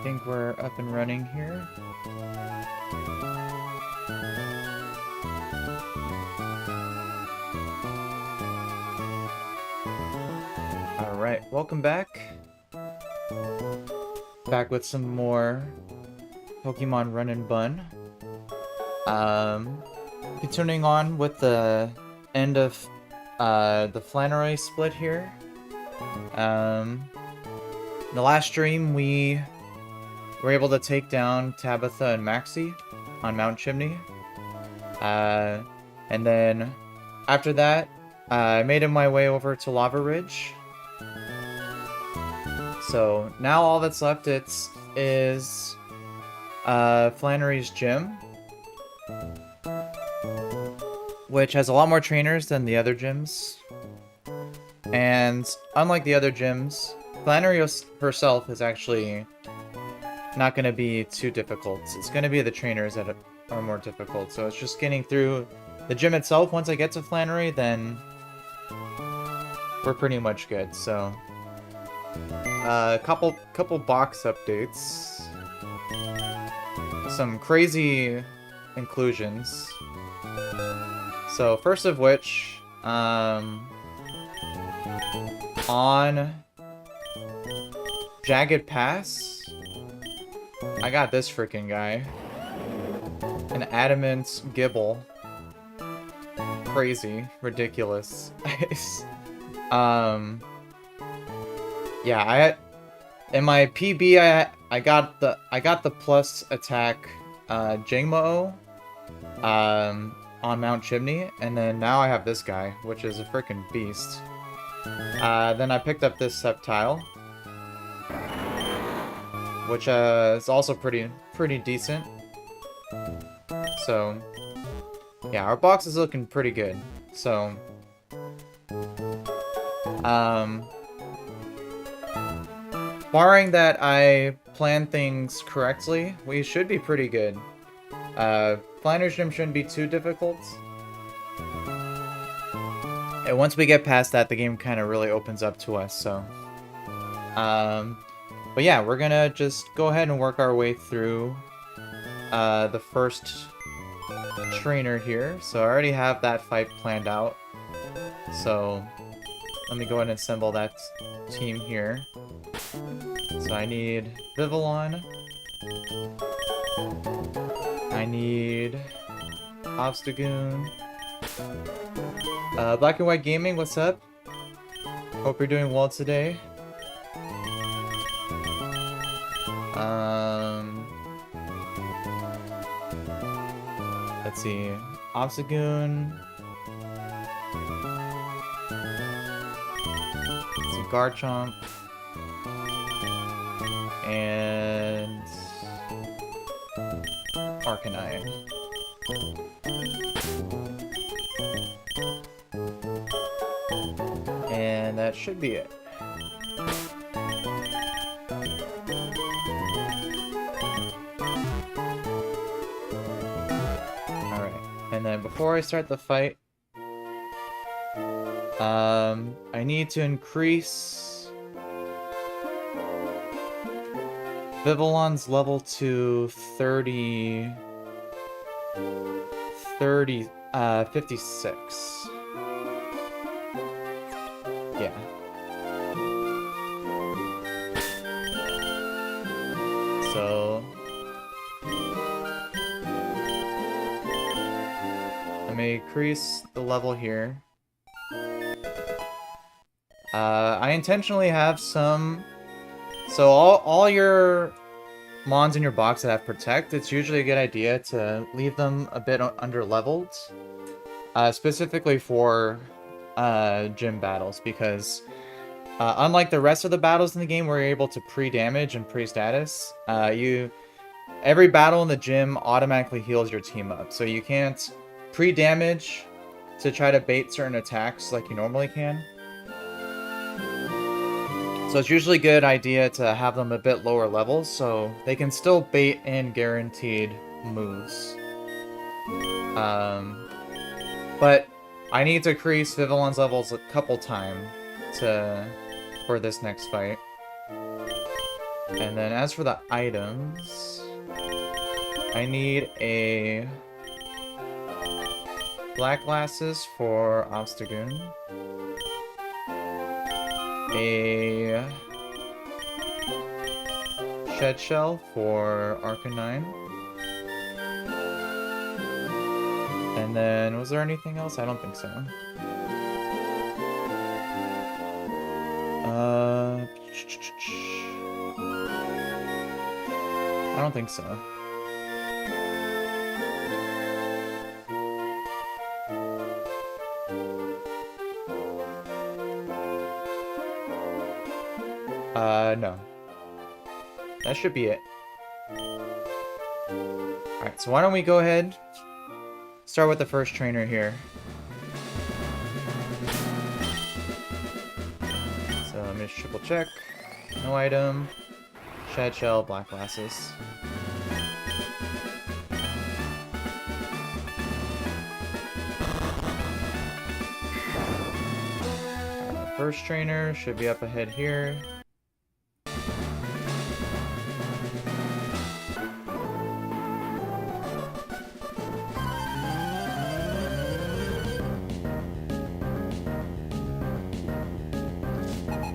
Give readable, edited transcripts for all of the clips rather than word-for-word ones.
think we're up and running here. Alright, welcome back. Back with some more Pokemon Run&Bun. Continuing on with the end of the Flannery split here. In the last stream, we were able to take down Tabitha and Maxie on Mount Chimney. And then after that, I made my way over to Lava Ridge. So now all that's left is Flannery's gym, which has a lot more trainers than the other gyms. And unlike the other gyms, Flannery herself is actually not going to be too difficult. It's going to be the trainers that are more difficult. So it's just getting through the gym itself. Once I get to Flannery, then we're pretty much good. So couple box updates. Some crazy inclusions. So first of which, on Jagged Pass, I got this freaking guy. An Adamant Gibble. Crazy. Ridiculous. Yeah, in my PB I got the plus attack Jingmo on Mount Chimney, and then now I have this guy, which is a freaking beast. Then I picked up this Sceptile, which is also pretty decent. So yeah, our box is looking pretty good. So barring that I plan things correctly, we should be pretty good. Flannery's gym shouldn't be too difficult. And once we get past that, the game kind of really opens up to us, so. But yeah, we're gonna just go ahead and work our way through the first trainer here. So I already have that fight planned out. So let me go ahead and assemble that team here. So I need Vivillon. I need Obstagoon. Black and White Gaming, what's up? Hope you're doing well today. Let's see. Obstagoon. Let's see, Garchomp. And Arcanine. And that should be it. Alright, and then before I start the fight, I need to increase Vivillon's level to 56. Yeah. So let me increase the level here. I intentionally have some. So all your mons in your box that have Protect, it's usually a good idea to leave them a bit under-leveled. Specifically for gym battles, because unlike the rest of the battles in the game where you're able to pre-damage and pre-status, every battle in the gym automatically heals your team up. So you can't pre-damage to try to bait certain attacks like you normally can. So it's usually a good idea to have them a bit lower levels so they can still bait in guaranteed moves. But I need to increase Vivillon's levels a couple times for this next fight. And then as for the items, I need a black glasses for Obstagoon, a shed shell for Arcanine, and then was there anything else? I don't think so. I don't think so. No. That should be it. Alright, so why don't we go ahead, start with the first trainer here. So let me just triple check. No item. Shed shell, black glasses. Alright, the first trainer should be up ahead here.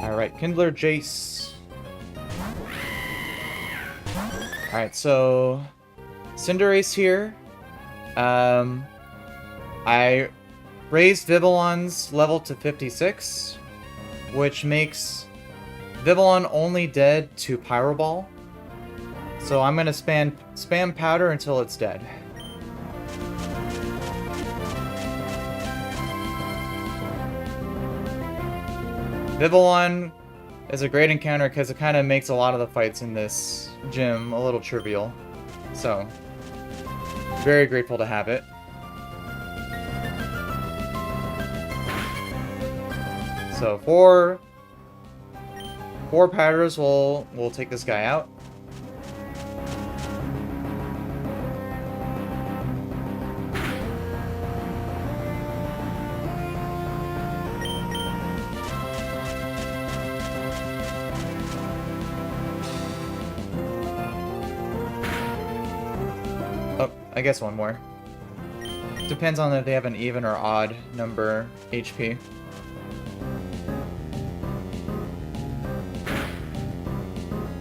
Alright, Kindler Jace. Alright, so Cinderace here. I raised Vivillon's level to 56, which makes Vivillon only dead to Pyro Ball. So I'm gonna spam powder until it's dead. Vivillon is a great encounter because it kind of makes a lot of the fights in this gym a little trivial. So, very grateful to have it. So, four powders will take this guy out. I guess one more. Depends on if they have an even or odd number HP.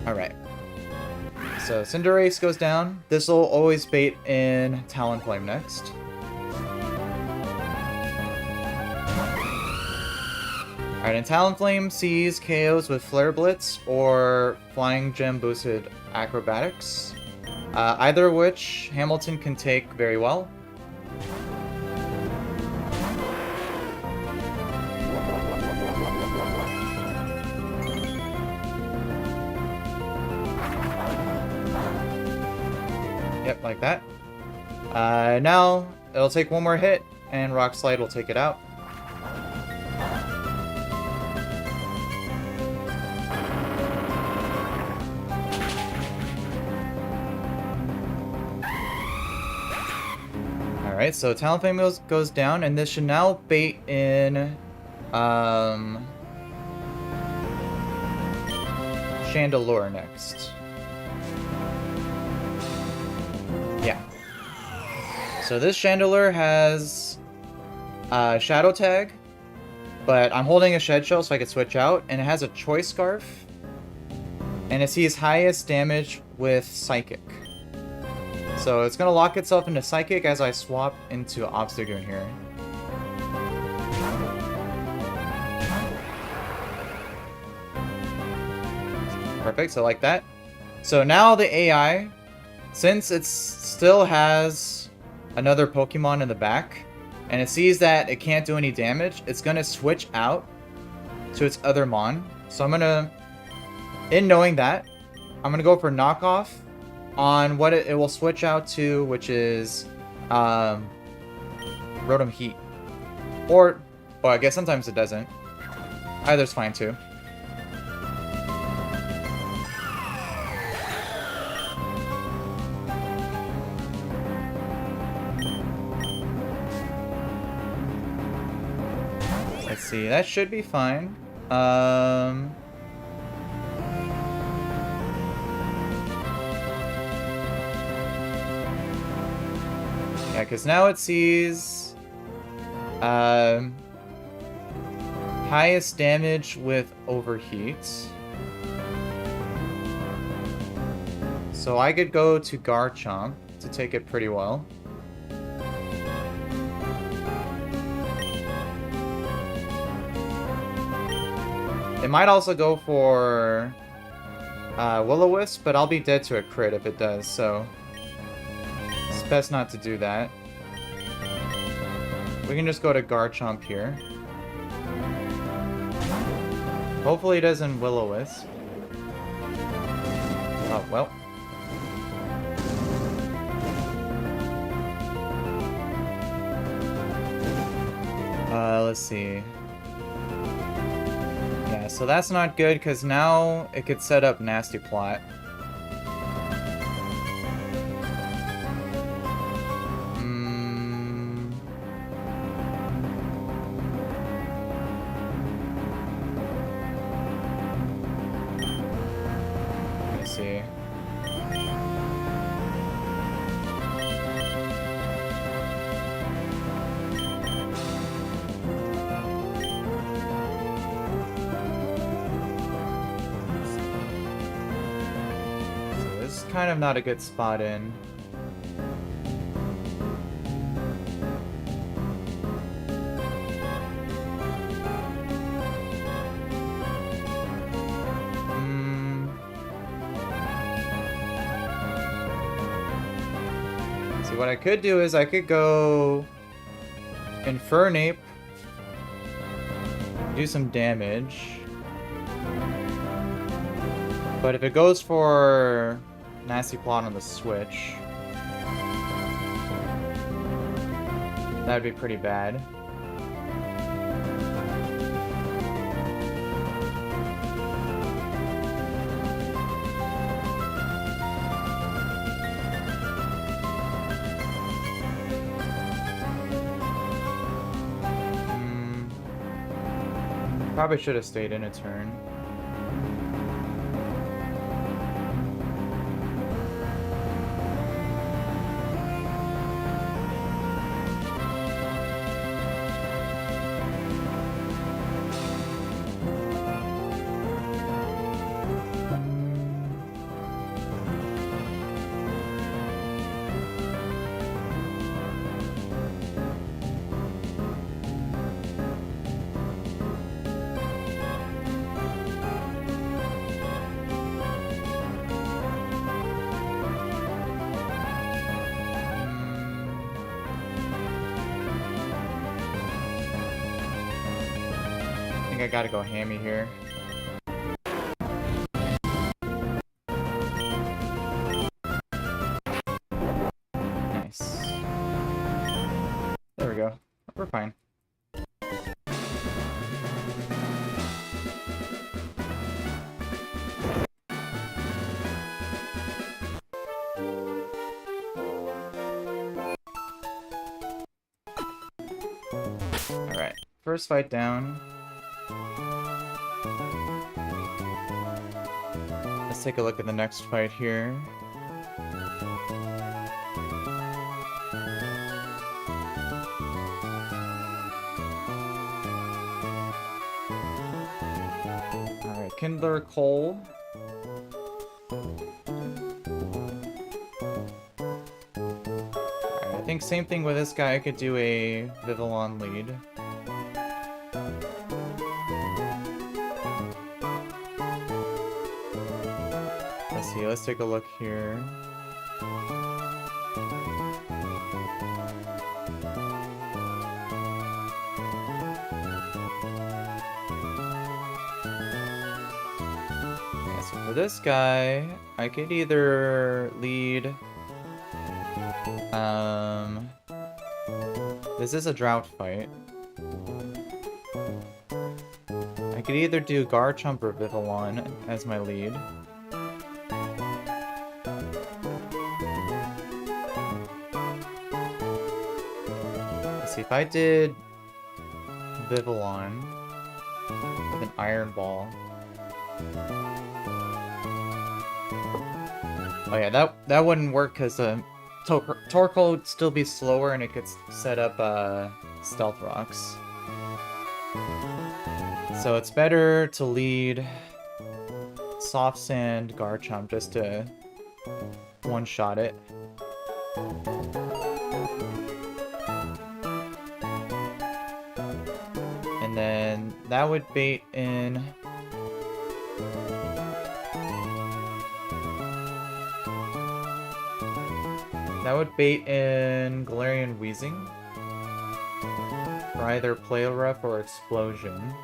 Alright. So Cinderace goes down. This will always bait in Talonflame next. Alright, and Talonflame sees KOs with Flare Blitz or Flying Gem boosted Acrobatics. Either of which Hamilton can take very well. Yep, like that. Now, it'll take one more hit, and Rock Slide will take it out. Alright, so Talonflame goes down, and this should now bait in Chandelure next. Yeah. So this Chandelure has Shadow Tag, but I'm holding a Shed Shell so I can switch out, and it has a Choice Scarf, and it sees highest damage with Psychic. So it's going to lock itself into Psychic as I swap into Obstagoon here. Perfect, so like that. So now the AI, since it still has another Pokemon in the back, and it sees that it can't do any damage, it's going to switch out to its other Mon. So I'm going to, in knowing that, I'm going to go for Knockoff on what it will switch out to, which is Rotom Heat. Or, well, I guess sometimes it doesn't. Either's fine too. Let's see, that should be fine. Yeah, because now it sees highest damage with overheat. So I could go to Garchomp to take it pretty well. It might also go for Will-O-Wisp, but I'll be dead to a crit if it does, so it's best not to do that. We can just go to Garchomp here. Hopefully it doesn't Will-O-Wisp. Oh, well. Let's see. Yeah, so that's not good, because now it could set up Nasty Plot. Let's see. Kind of not a good spot in. See, what I could do is I could go Infernape, do some damage. But if it goes for Nasty Plot on the switch, that'd be pretty bad. Probably should have stayed in a turn. I gotta go hammy here. Nice. There we go. We're fine. Alright. First fight down. Let's take a look at the next fight here. Alright, Kindler Coal. Alright, I think same thing with this guy. I could do a Vivillon lead. Let's take a look here. Yeah, so for this guy, I could either lead... This is a drought fight. I could either do Garchomp or Vivillon as my lead. If I did Vivillon with an Iron Ball. Oh yeah, that wouldn't work because Torkoal would still be slower, and it could set up stealth rocks. So it's better to lead Soft Sand Garchomp just to one-shot it. And then that would bait in... That would bait in Galarian Weezing for either Play Rough or Explosion.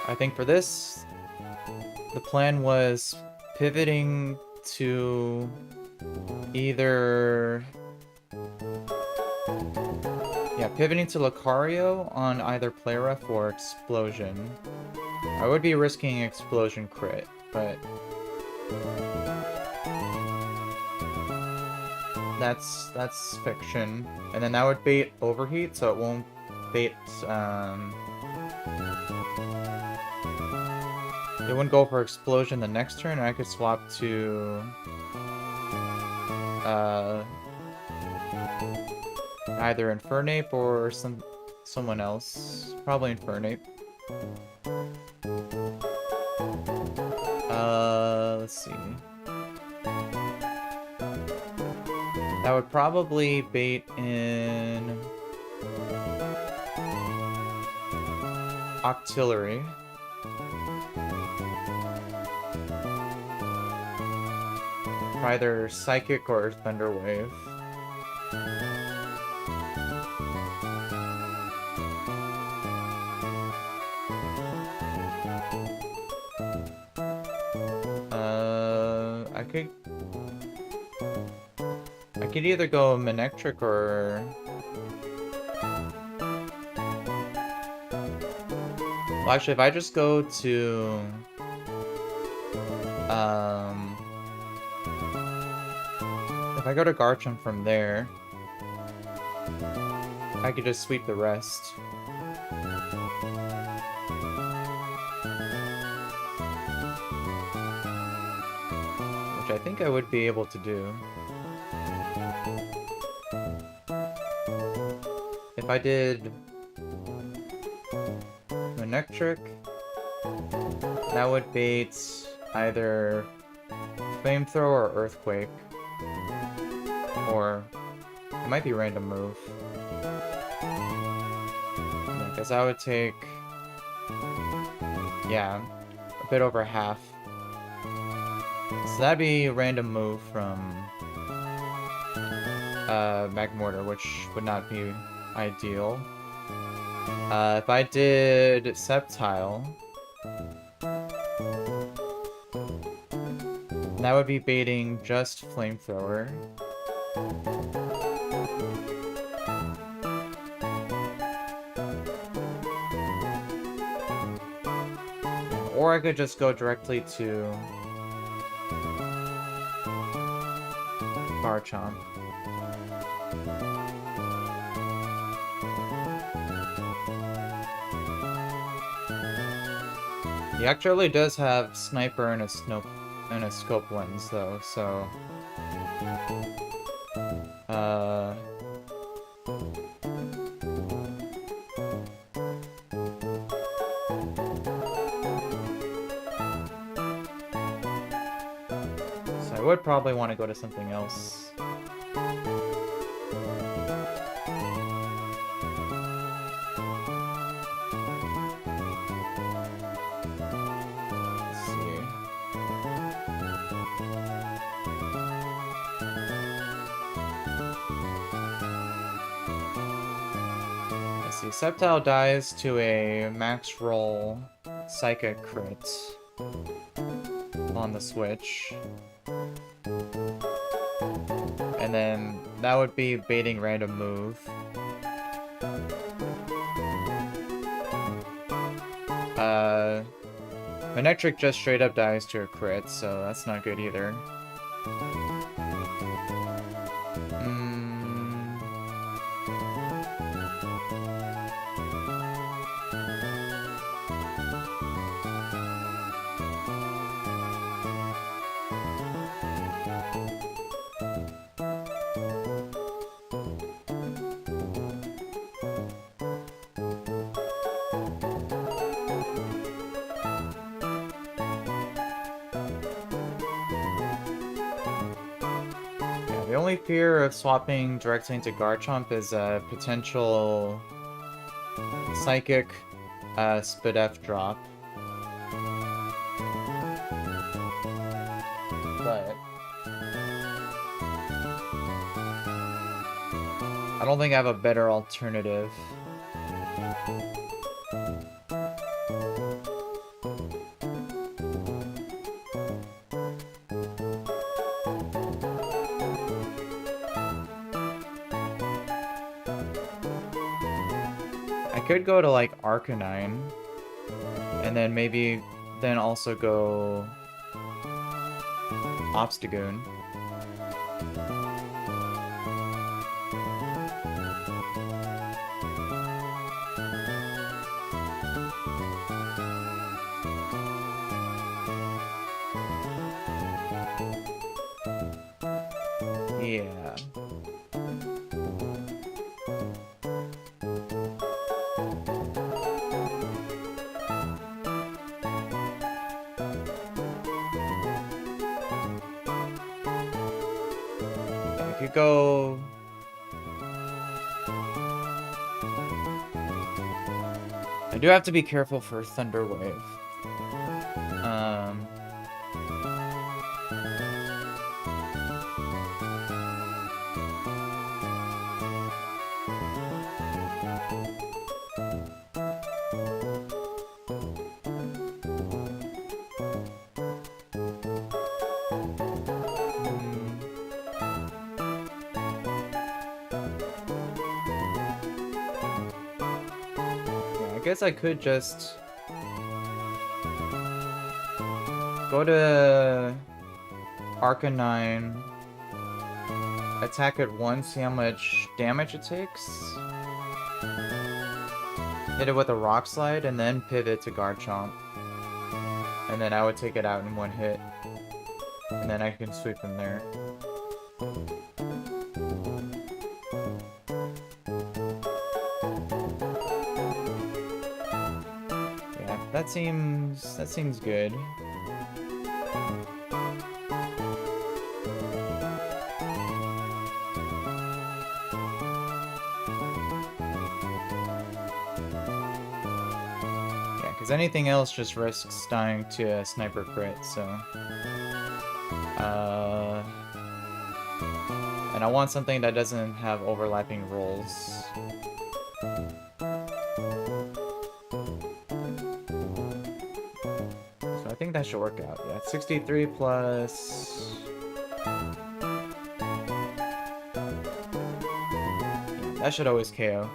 I think for this, the plan was pivoting to either... Yeah, pivoting to Lucario on either Play Rough or Explosion. I would be risking Explosion crit, but... That's fiction. And then that would bait Overheat, so it won't bait, it wouldn't go for Explosion the next turn, and I could swap to... either Infernape or someone else. Probably Infernape. Let's see. That would probably bait in... Octillery. Either Psychic or Thunder Wave. I could either go Manectric or... Well, actually, if I just go to... If I go to Garchomp from there, I could just sweep the rest. Which I think I would be able to do. If I did Manectric, that would bait either Flamethrower or Earthquake. Or it might be Random Move. Yeah, because I would take, yeah, a bit over half. So that'd be Random Move from Magmortar, which would not be ideal. If I did Sceptile, that would be baiting just Flamethrower. Or I could just go directly to Garchomp. He actually does have Sniper and a Scope Lens, though, so... So I would probably want to go to something else. Sceptile dies to a max roll Psychic crit on the Switch. And then that would be baiting Random Move. Manectric just straight up dies to a crit, so that's not good either. only fear of swapping directly into Garchomp is a potential Psychic Spadef drop. But I don't think I have a better alternative. I could go to like Arcanine, and then maybe then also go Obstagoon. Yeah. I could go... I do have to be careful for Thunder Wave. I guess I could just go to Arcanine, attack it once, see how much damage it takes, hit it with a Rock Slide, and then pivot to Garchomp. And then I would take it out in one hit, and then I can sweep from there. That seems good. Yeah, because anything else just risks dying to a sniper crit, so... And I want something that doesn't have overlapping rolls. I think that should work out. Yeah, 63 plus... Yeah, that should always KO.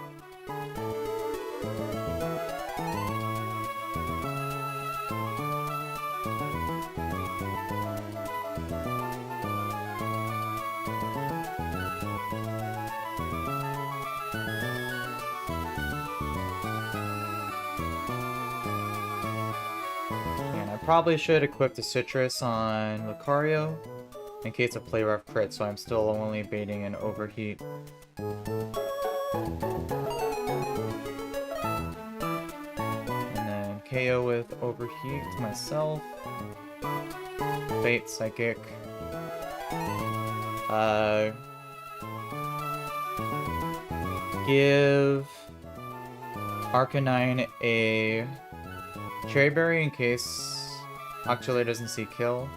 Probably should equip the Citrus on Lucario in case of play rough crit, so I'm still only baiting an Overheat. And then KO with Overheat myself. Bait Psychic. Give Arcanine a Cherry Berry in case Octulator doesn't see kill.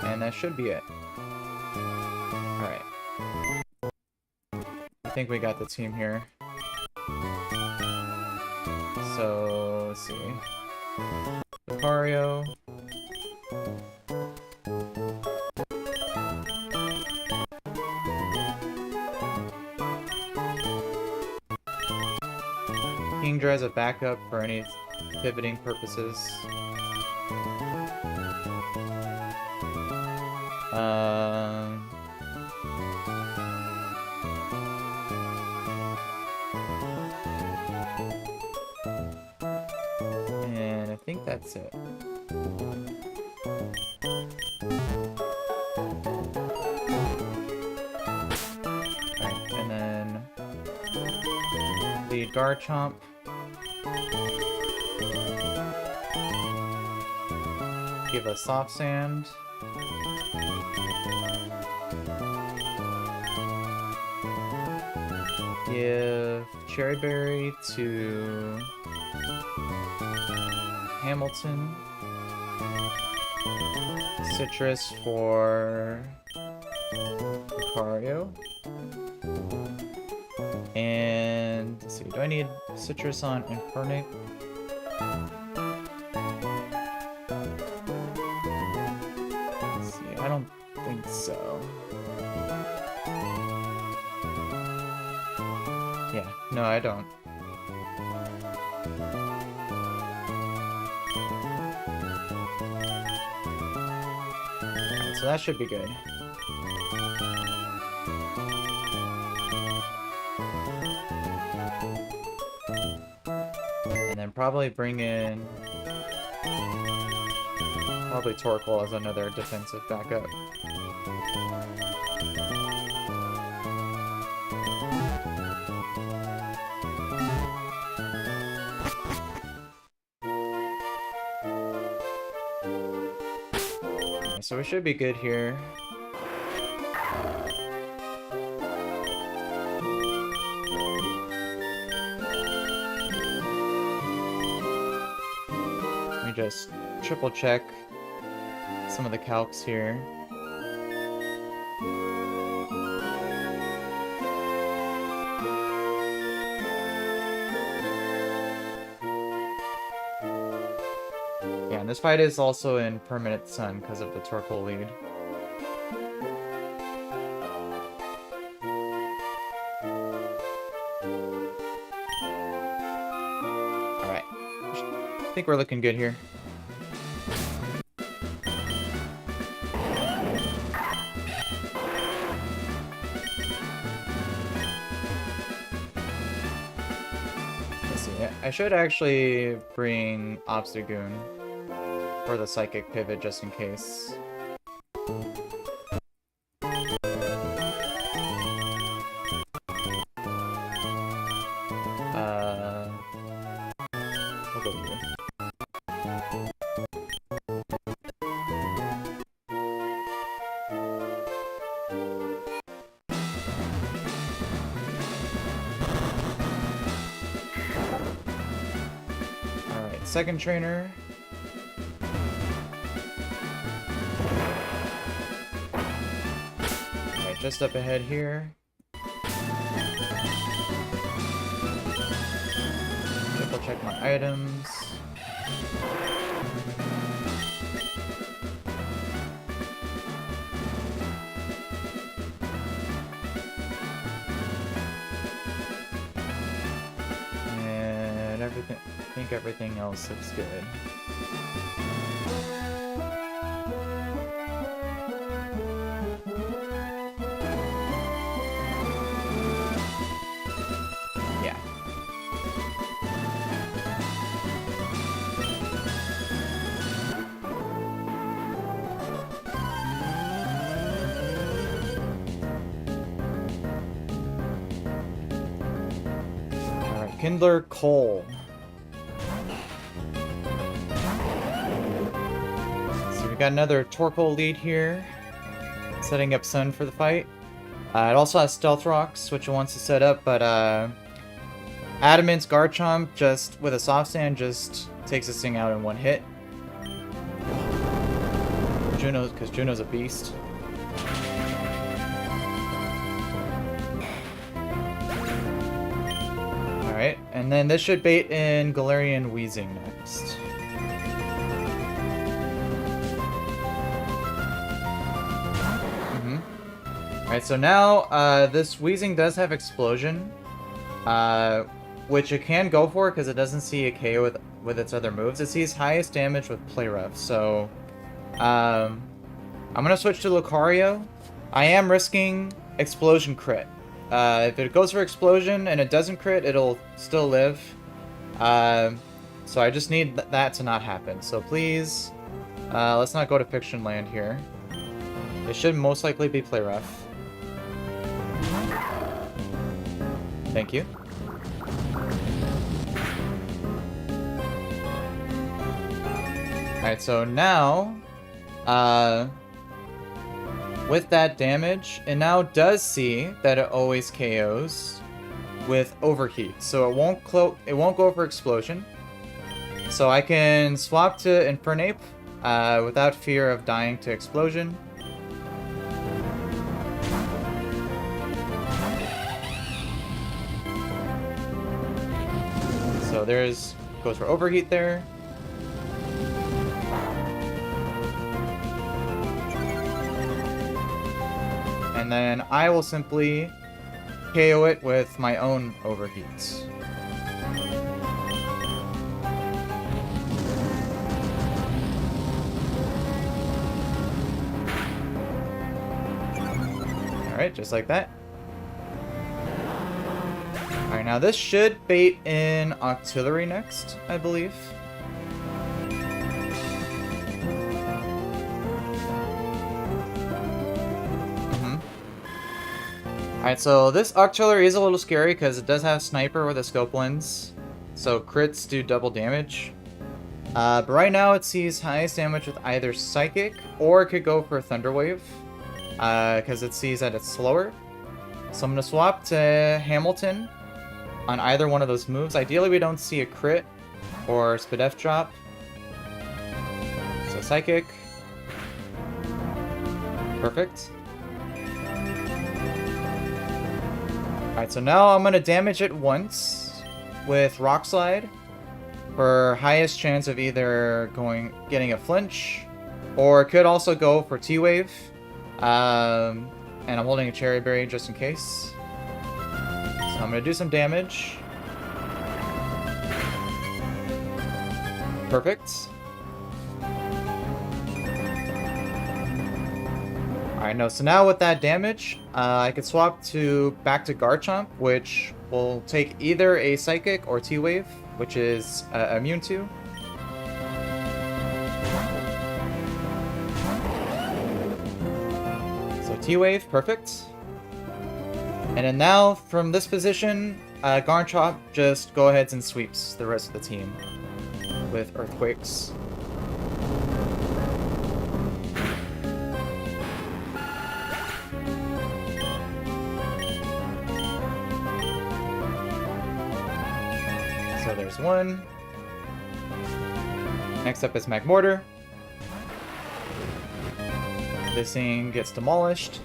And that should be it. Alright. I think we got the team here. So, let's see. Lucario. Kingdra as a backup for any pivoting purposes. And I think that's it. Alright, and then lead Garchomp. Give a Soft Sand. Give Cherry Berry to Hamilton. Citrus for Lucario. And let's see, do I need citrus on Infernape? Let's see, I don't think so. Yeah, no, I don't. Alright, so that should be good. And then probably bring in... Probably Torkoal as another defensive backup. Okay, so we should be good here. Let me just triple check some of the calcs here. Yeah, and this fight is also in permanent sun because of the Torkoal lead. Alright. I think we're looking good here. I should actually bring Obstagoon for the Psychic Pivot just in case. We'll go here. Second trainer. Alright, just up ahead here. Triple check my items. And everything. I think everything else looks good. Yeah. Alright, Kindler Cole. Got another Torkoal lead here, setting up Sun for the fight. It also has Stealth Rocks, which it wants to set up, but Adamant's Garchomp, just with a Soft Sand, just takes this thing out in one hit. Because Juno's a beast. Alright, and then this should bait in Galarian Weezing next. Alright, so now, this Weezing does have Explosion, which it can go for because it doesn't see a KO with its other moves. It sees highest damage with Play Rough, so I'm going to switch to Lucario. I am risking Explosion crit. If it goes for Explosion and it doesn't crit, it'll still live. So I just need that to not happen. So please, let's not go to Fiction Land here. It should most likely be Play Rough. Thank you. Alright, so now, with that damage, it now does see that it always KOs with overheat, so it won't go for explosion. So I can swap to Infernape without fear of dying to explosion. So goes for overheat there. And then I will simply KO it with my own overheats. Alright, just like that. Alright, now this should bait in Octillery next, I believe. Alright, so this Octillery is a little scary because it does have Sniper with a scope lens. So crits do double damage. But right now it sees highest damage with either Psychic, or it could go for Thunder Wave. Because it sees that it's slower. So I'm going to swap to Hamilton on either one of those moves. Ideally we don't see a crit or Spadef drop. So Psychic. Perfect. Alright, so now I'm going to damage it once with Rock Slide for highest chance of either getting a flinch, or it could also go for T-Wave. And I'm holding a Cherry Berry just in case. So I'm going to do some damage. Perfect. Alright, no, so now with that damage, I could swap back to Garchomp, which will take either a Psychic or T-Wave, which is immune to. So T-Wave, perfect. And then now, from this position, Garchomp just go ahead and sweeps the rest of the team with Earthquakes. So there's one. Next up is Magmortar. This thing gets demolished.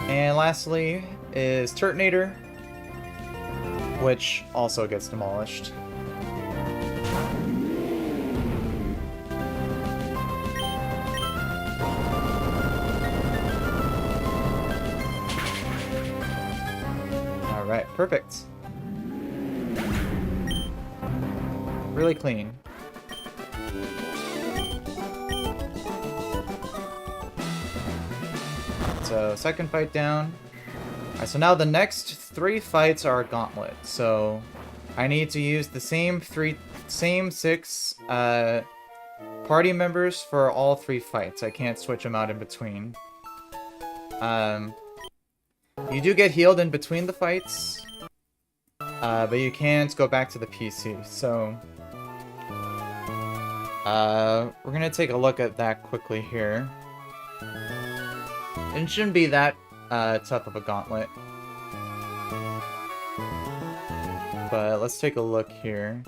And lastly is Turtonator, which also gets demolished. Alright, perfect. Really clean. So, second fight down. Alright, so now the next 3 fights are a gauntlet. So, I need to use the same 6 party members for all 3 fights. I can't switch them out in between. You do get healed in between the fights, but you can't go back to the PC. So, we're gonna take a look at that quickly here. It shouldn't be that tough of a gauntlet. But let's take a look here.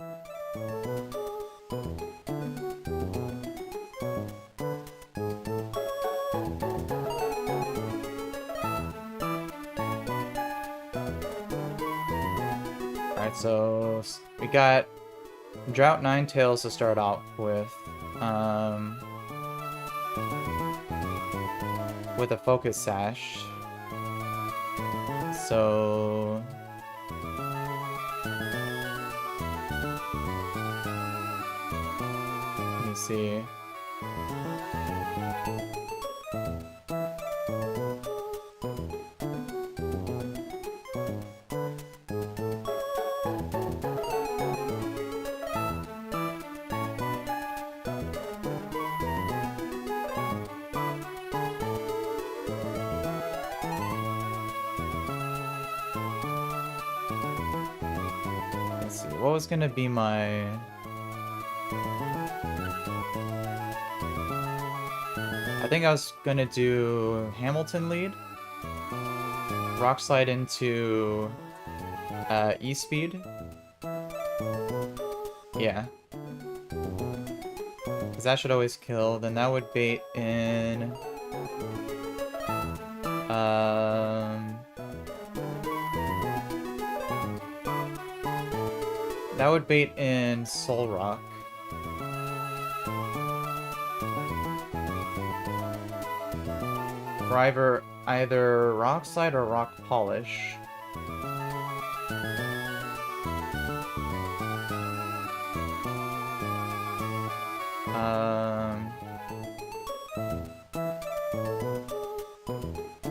Alright, so we got Drought Ninetales to start out with a Focus Sash. So let me see. What was gonna be my... I think I was gonna do Hamilton lead. Rock slide into E-speed. Yeah. Because that should always kill. Then that would bait in... That would bait in Soul Rock. For either Rock Slide or Rock Polish.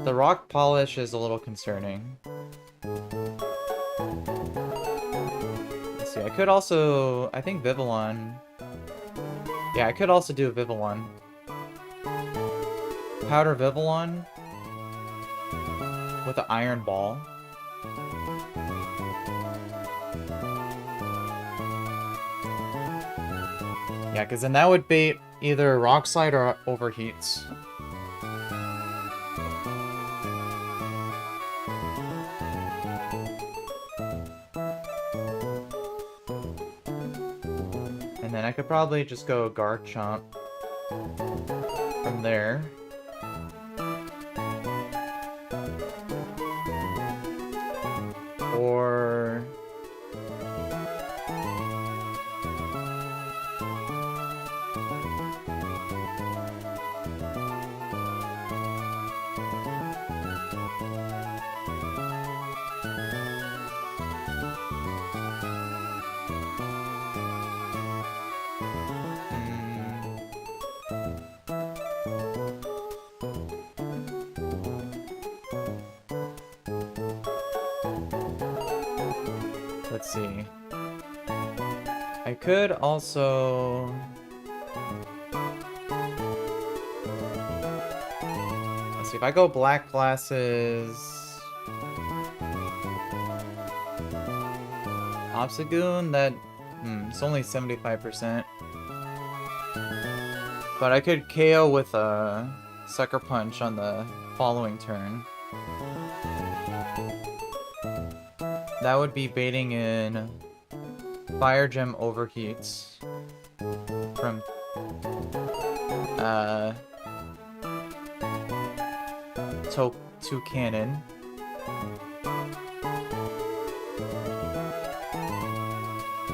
The Rock Polish is a little concerning. Let's see, I could also... I think Vivillon... Yeah, I could also do Vivillon. Powder Vivillon with an Iron Ball. Yeah, because then that would bait either Rock Slide or Overheats. And then I could probably just go Garchomp from there. Or... Let's see. I could also... Let's see, if I go Black Glasses... Obstagoon, that... it's only 75%. But I could KO with a Sucker Punch on the following turn. That would be baiting in Fire Gem Overheats from Toucannon.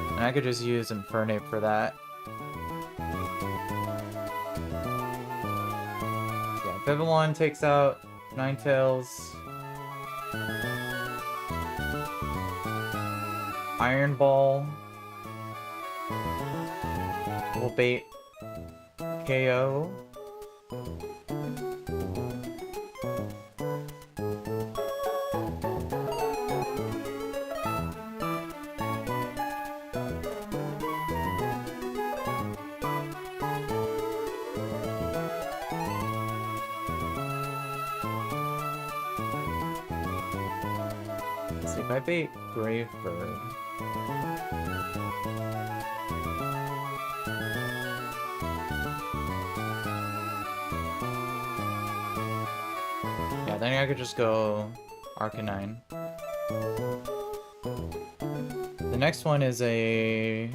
And I could just use Infernape for that. Yeah, Vivillon takes out Ninetales. Iron Ball will bait KO. Let's see if I bait Brave Bird. Yeah, then I could just go Arcanine. The next one is a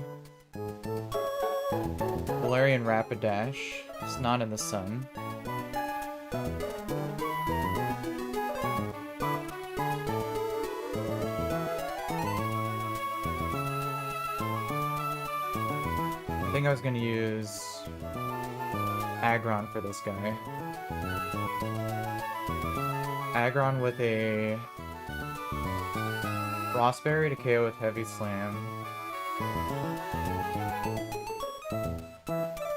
Galarian Rapidash. It's not in the sun. I think I was gonna use Aggron for this guy. Aggron with a Frostberry to KO with Heavy Slam.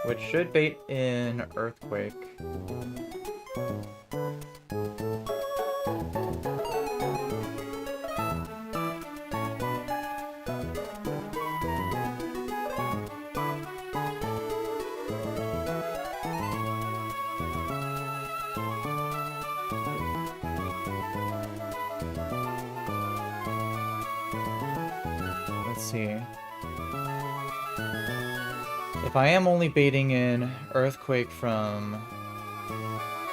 Which should bait in Earthquake. See. If I am only baiting in Earthquake from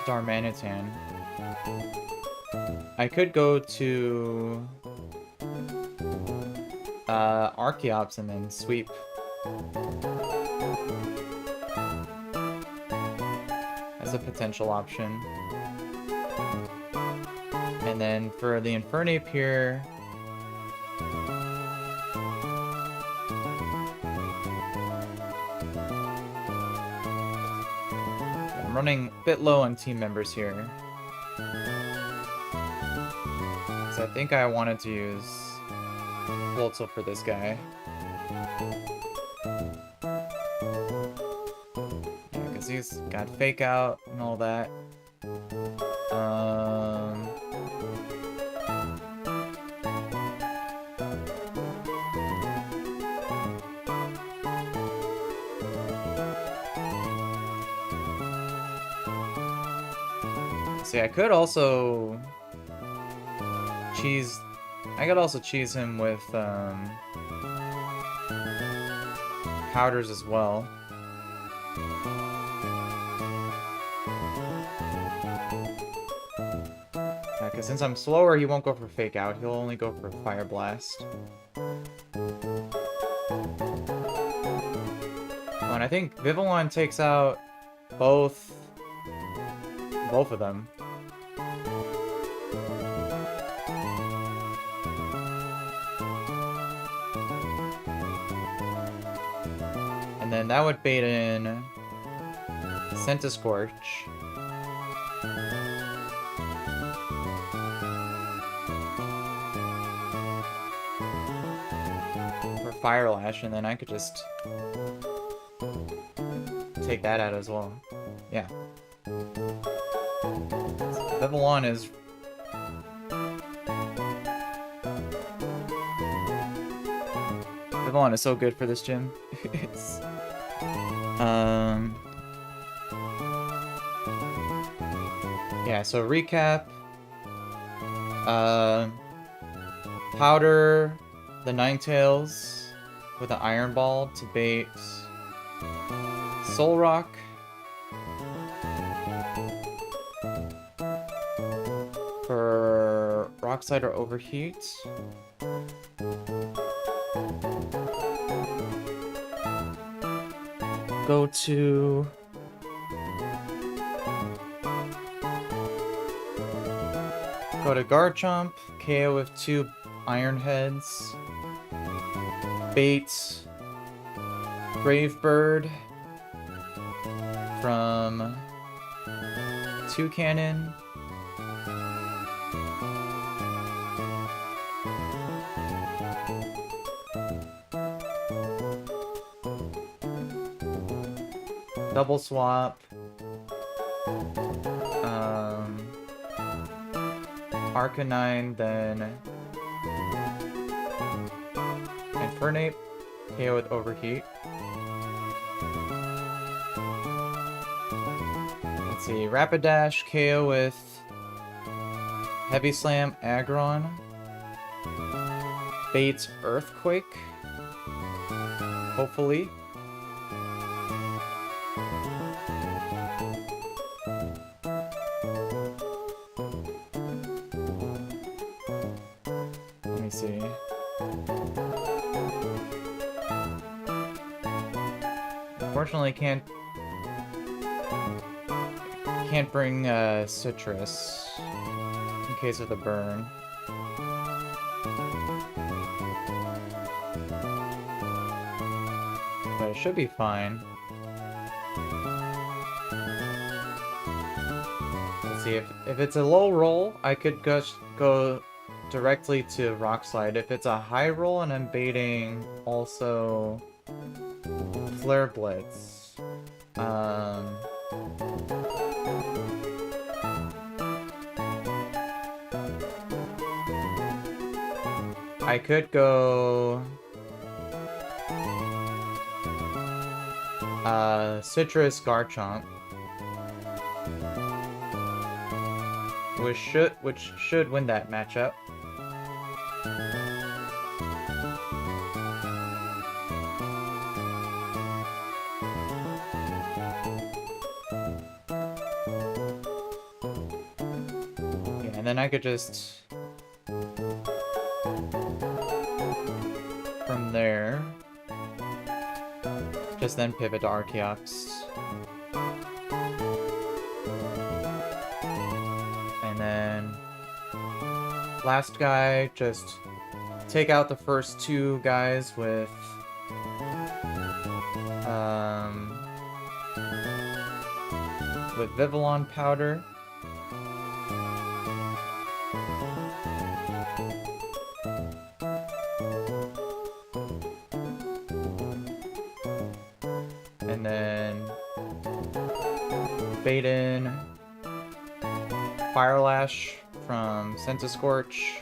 Darmanitan. I could go to Archeops and then sweep. As a potential option. And then for the Infernape here, I'm running a bit low on team members here. So I think I wanted to use Floatzel for this guy. Yeah, because he's got Fake Out and all that. See, I could also cheese. I could also cheese him with powders as well. Yeah, because since I'm slower, he won't go for Fake Out. He'll only go for Fire Blast. Oh, and I think Vivillon takes out both of them. And then that would bait in Centiskorch. For Fire Lash, and then I could just take that out as well. Yeah. Vivillon is Vivillon is so good for this gym. It's yeah, so recap. Powder the Ninetales with an Iron Ball to bait Solrock. For Rock Slide or Overheat. Go to Garchomp, KO with 2 Iron Heads. Bait Brave Bird from 2 Cannon. Double swap. Arcanine, then Infernape, KO with Overheat. Let's see, Rapidash, KO with Heavy Slam, Aggron. Baits Earthquake, hopefully. Let me see. Unfortunately, can't bring Citrus in case of the burn. But it should be fine. Let's see, if it's a low roll, I could just go directly to Rock Slide. If it's a high roll and I'm baiting also Flare Blitz, I could go Citrus Garchomp, which should win that matchup. And then I could just... from there... just then pivot to Archeops. And then... last guy, just take out the first two guys with... with Vivillon powder. And then bait in Fire Lash from Scorch.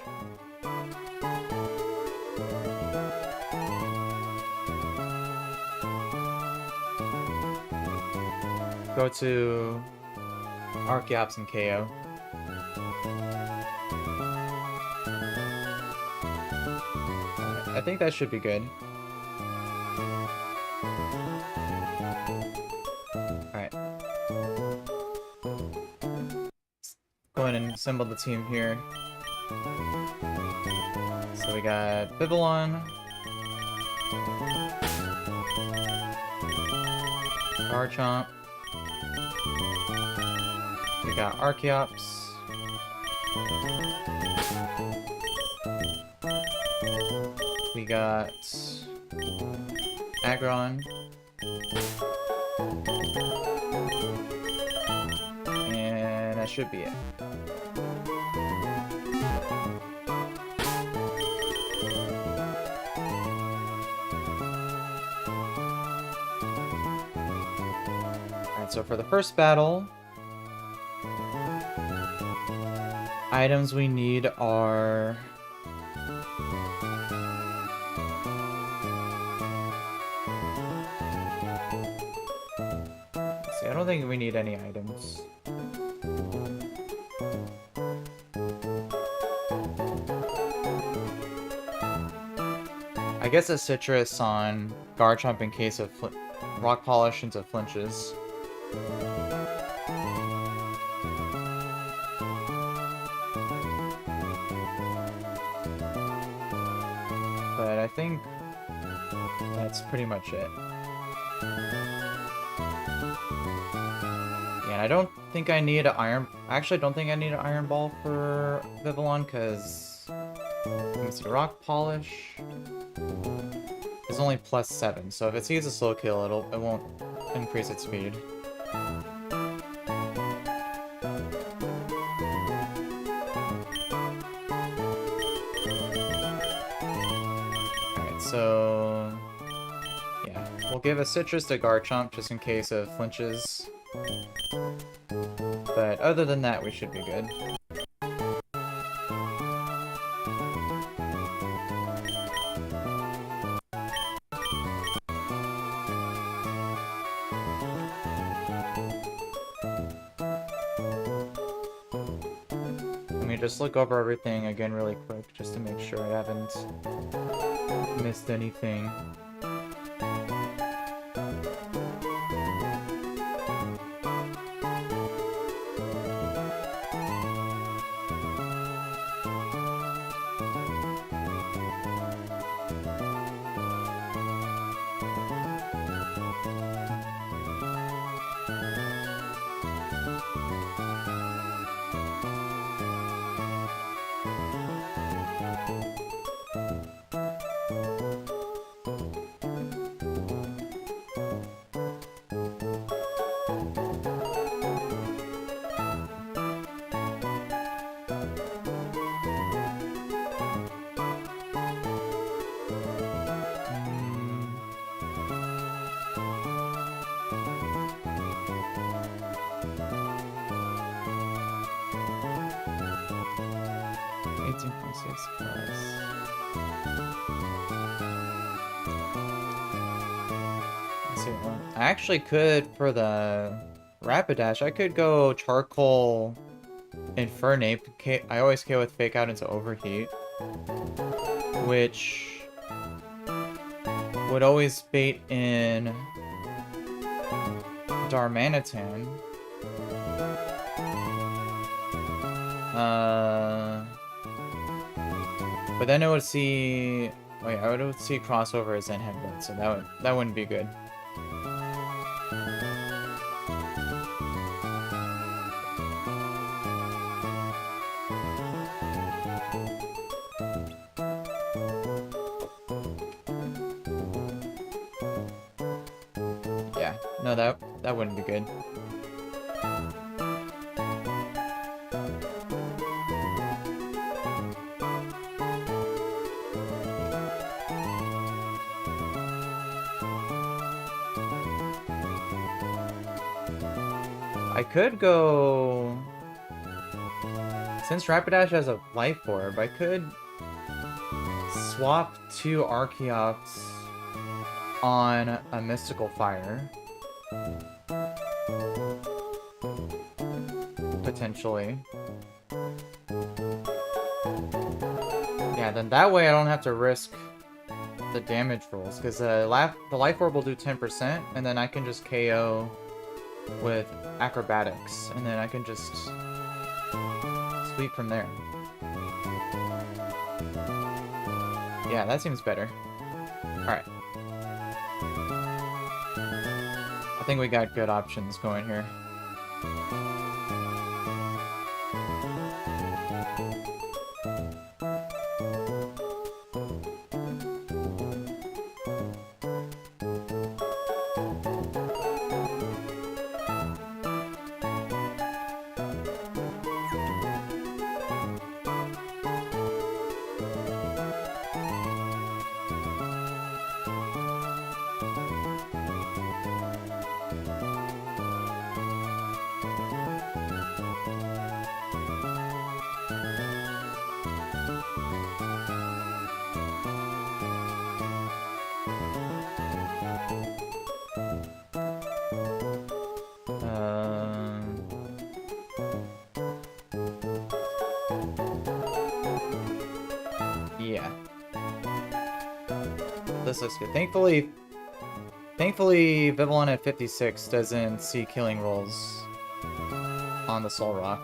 Go to Archeops and KO. I think that should be good. Alright. Go ahead and assemble the team here. So we got Vivillon, Garchomp, we got Archeops, we got Aggron, and that should be it. Alright, so for the first battle, items we need are... let's see, I don't think we need any items. I guess a Citrus on Garchomp in case of Rock Polish into flinches. But I think that's pretty much it. Yeah, and I don't think I need an Iron... actually, I don't think I need an Iron Ball for Vivillon, because... let me see, Rock Polish is only +7, so if it sees a slow kill, it won't increase its speed. Alright, so... yeah, we'll give a Citrus to Garchomp just in case of flinches. But other than that, we should be good. Let me just look over everything again really quick, just to make sure I haven't missed anything. I actually could, for the Rapidash, I could go Charcoal Infernape. I always KO with Fake Out into Overheat, which would always bait in Darmanitan. But then it would see... Wait, I would see crossovers and headbutt, so that wouldn't be good. Yeah, no, that wouldn't be good. I could go... Since Rapidash has a life orb, I could swap 2 Archeops on a Mystical Fire. Potentially. Yeah, then that way I don't have to risk the damage rolls, because the life orb will do 10%, and then I can just KO with acrobatics, and then I can just sweep from there. Yeah, that seems better. Alright. I think we got good options going here. Yeah. This looks good. Thankfully, Vivillon at 56 doesn't see killing rolls on the Soul Rock.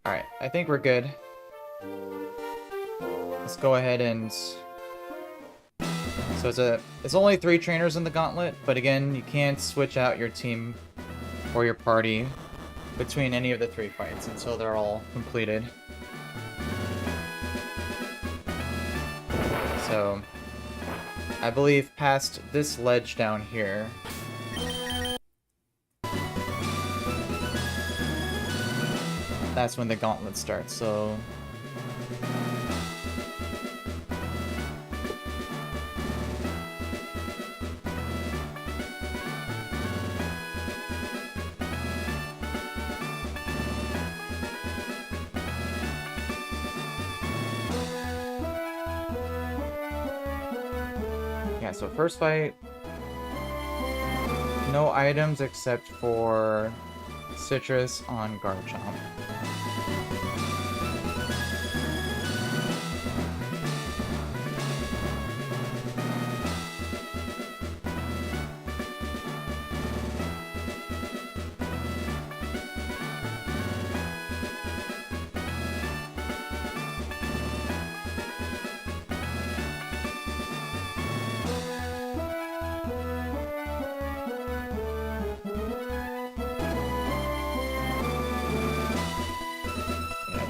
Alright, I think we're good. Let's go ahead and... So it's only 3 trainers in the gauntlet, but again, you can't switch out your team or your party between any of the 3 fights until they're all completed. So, I believe past this ledge down here, that's when the gauntlet starts, so... Yeah, so first fight, no items except for Citrus on Garchomp.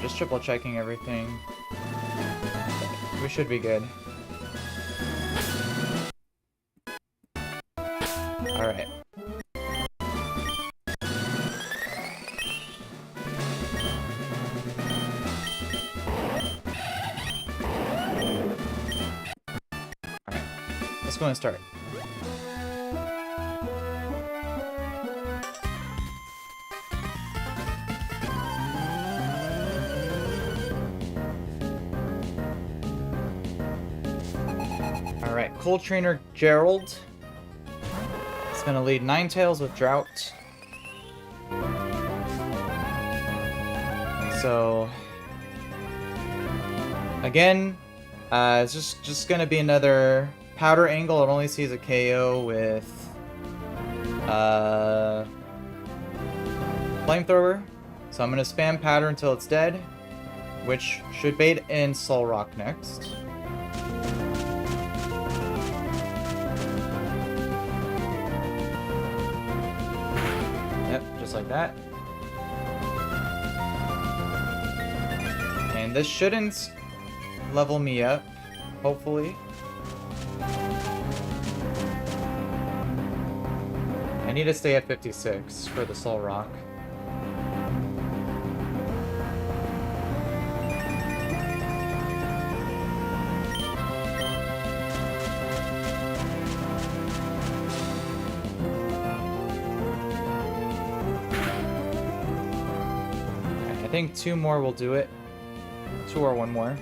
Just triple checking everything. We should be good. Alright. Alright. Let's go and start. Alright, Cold Trainer Gerald. It's gonna lead Ninetales with Drought. So again, it's just gonna be another powder angle, it only sees a KO with flamethrower. So I'm gonna spam powder until it's dead, which should bait in Soul Rock next. Yep, just like that. And this shouldn't level me up, hopefully. I need to stay at 56 for the Soul Rock. I think 2 more will do it. 2 or 1 more.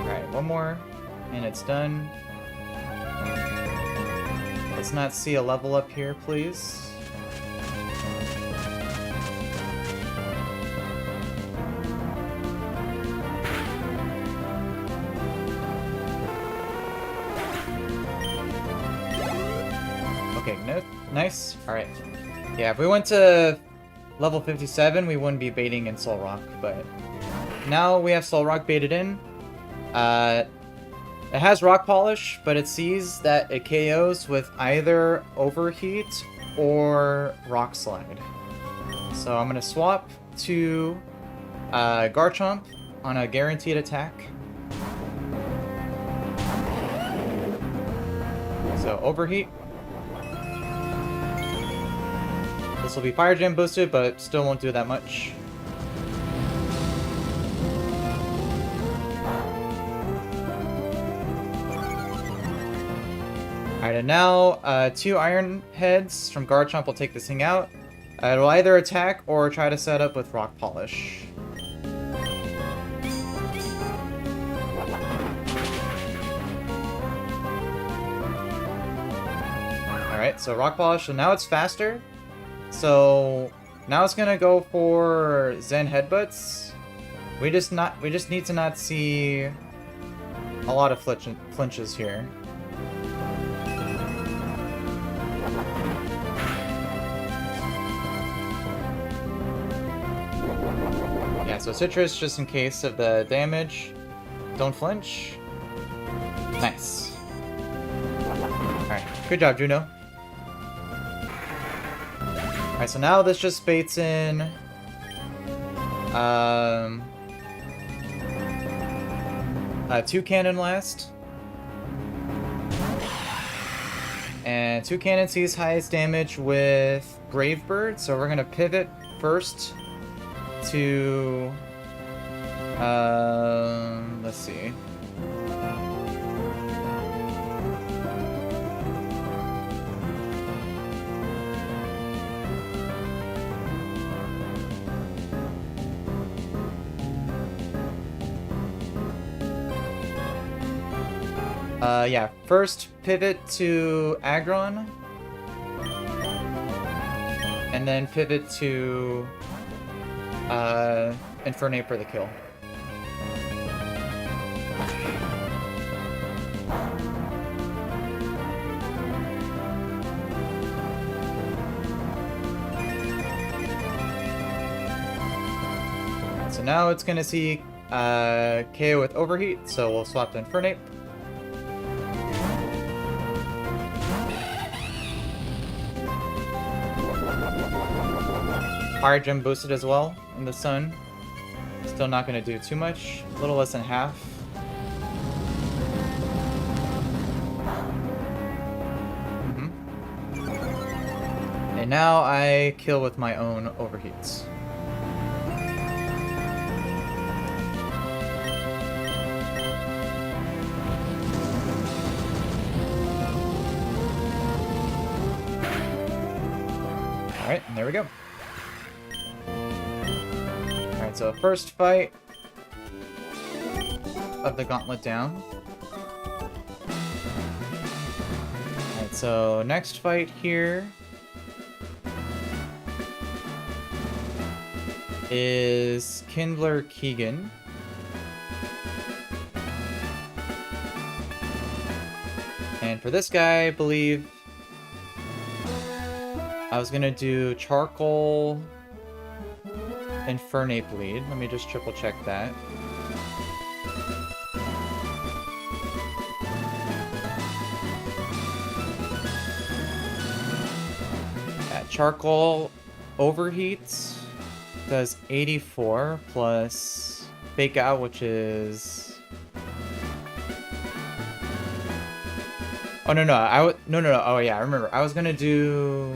Alright, 1 more, and it's done. Let's not see a level up here, please. Okay, no, nice. Alright. Yeah, if we went to level 57, we wouldn't be baiting in Soul Rock, but now we have Soul Rock baited in. It has Rock Polish, but it sees that it KOs with either Overheat or Rock Slide. So I'm going to swap to Garchomp on a guaranteed attack. So Overheat. This will be Fire Gem boosted, but still won't do that much. Alright, and now 2 Iron Heads from Garchomp will take this thing out. It'll either attack or try to set up with Rock Polish. Alright, so Rock Polish, so now it's faster. So now it's gonna go for Zen Headbutts. We just need to not see a lot of flinches here. Yeah, so Citrus, just in case of the damage, don't flinch. Nice. Alright, good job, Juno. Alright, so now this just baits in 2 Cannon Blast. And 2 Cannon sees highest damage with Brave Bird, so we're gonna pivot first to let's see. Yeah, first pivot to Aggron, and then pivot to Infernape for the kill. So now it's gonna see KO with Overheat, so we'll swap to Infernape. Fire Gem boosted as well in the sun. Still not going to do too much. A little less than half. And now I kill with my own Overheats. Alright, and there we go. Alright, so first fight of the gauntlet down. Alright, so next fight here is Kindler Keegan. And for this guy, I believe I was gonna do Charcoal Infernape Bleed. Let me just triple check that. Yeah, Charcoal Overheats does 84 plus Fake Out, which is... Oh, no. No. Oh, yeah, I remember. I was gonna do...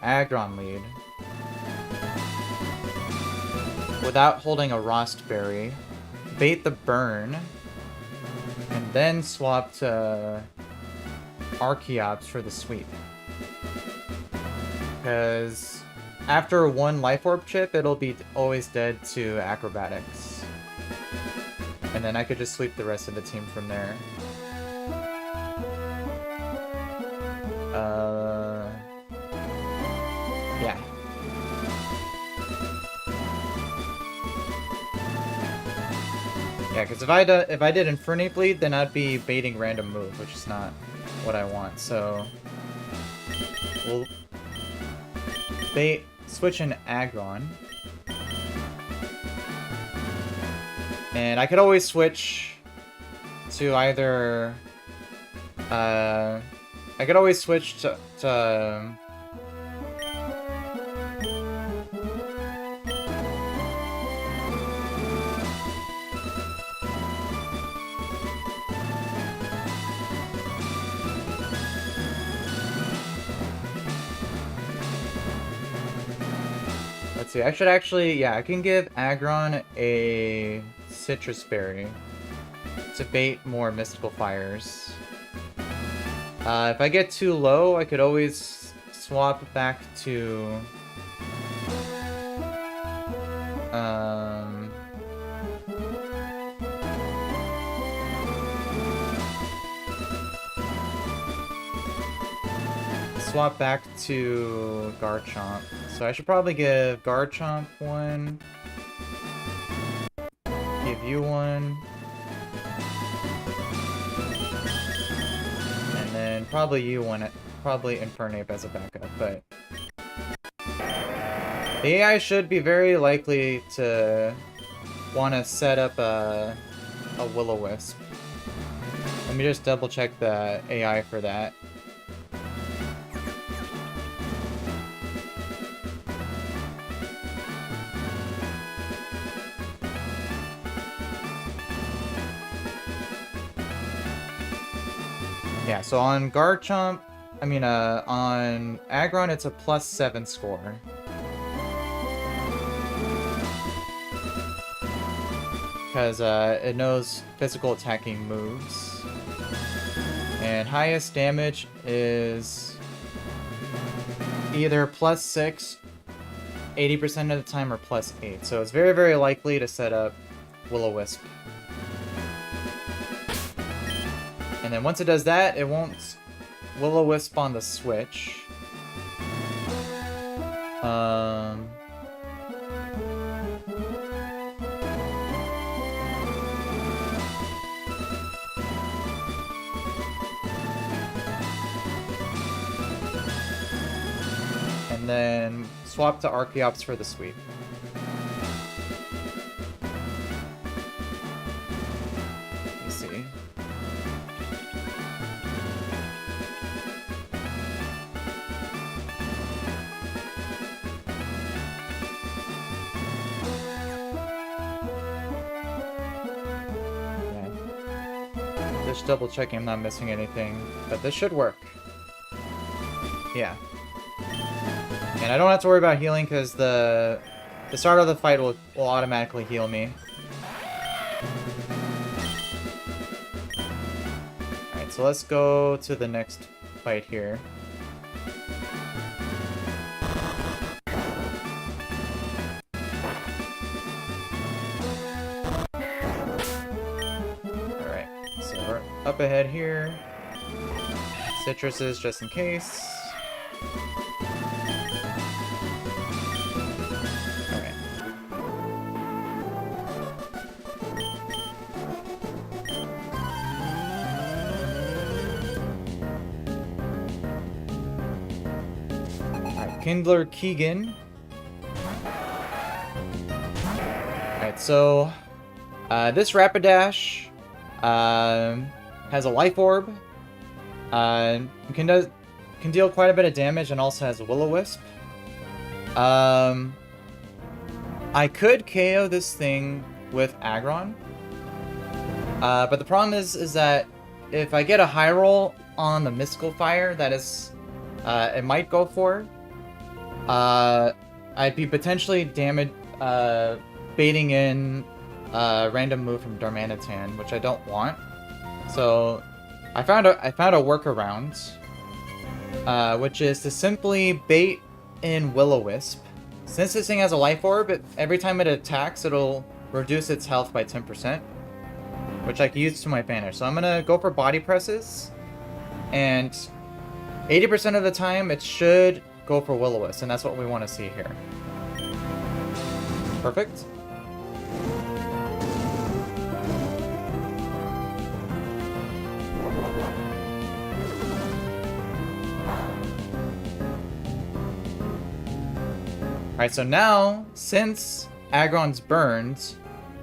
Aggron Lead. Without holding a Rostberry. Bait the Burn. And then swap to Archeops for the sweep. Because after one Life Orb chip, it'll be always dead to Acrobatics. And then I could just sweep the rest of the team from there. Yeah. Yeah, because if I did Infernape Bleed, then I'd be baiting random move, which is not what I want. So we'll switch an Aggron. And I could always switch to either... I could always switch to let's see, I should actually, yeah, I can give Aggron a Citrus Berry to bait more Mystical Fires. If I get too low, I could always swap back to... swap back to Garchomp. So I should probably give Garchomp one. Give you one. And then probably you one. Probably Infernape as a backup, but... The AI should be very likely to want to set up a Will-O-Wisp. Let me just double check the AI for that. Yeah, so on Garchomp, on Aggron, it's a +7 score. Because it knows physical attacking moves. And highest damage is either +6, 80% of the time, or +8. So it's very, very likely to set up Will-O-Wisp. And then once it does that, it won't Will-O-Wisp on the switch. And then swap to Archeops for the sweep. Let's see. Just double checking I'm not missing anything, but this should work. Yeah. And I don't have to worry about healing because the start of the fight will automatically heal me. Alright, so let's go to the next fight here. up ahead here. Citruses just in case. Alright. Alright, Kindler Keegan. Alright, so this Rapidash has a life orb. Can deal quite a bit of damage and also has a Will-O-Wisp. I could KO this thing with Aggron. But the problem is that if I get a high roll on the Mystical Fire, that is, it might go for, I'd be potentially baiting in a random move from Darmanitan, which I don't want. So I found a workaround, which is to simply bait in Will-O-Wisp. Since this thing has a life orb, every time it attacks, it'll reduce its health by 10%, which I can use to my advantage. So I'm gonna go for body presses, and 80% of the time it should go for Will-O-Wisp, and that's what we want to see here. Perfect. Alright, so now, since Aggron's burned,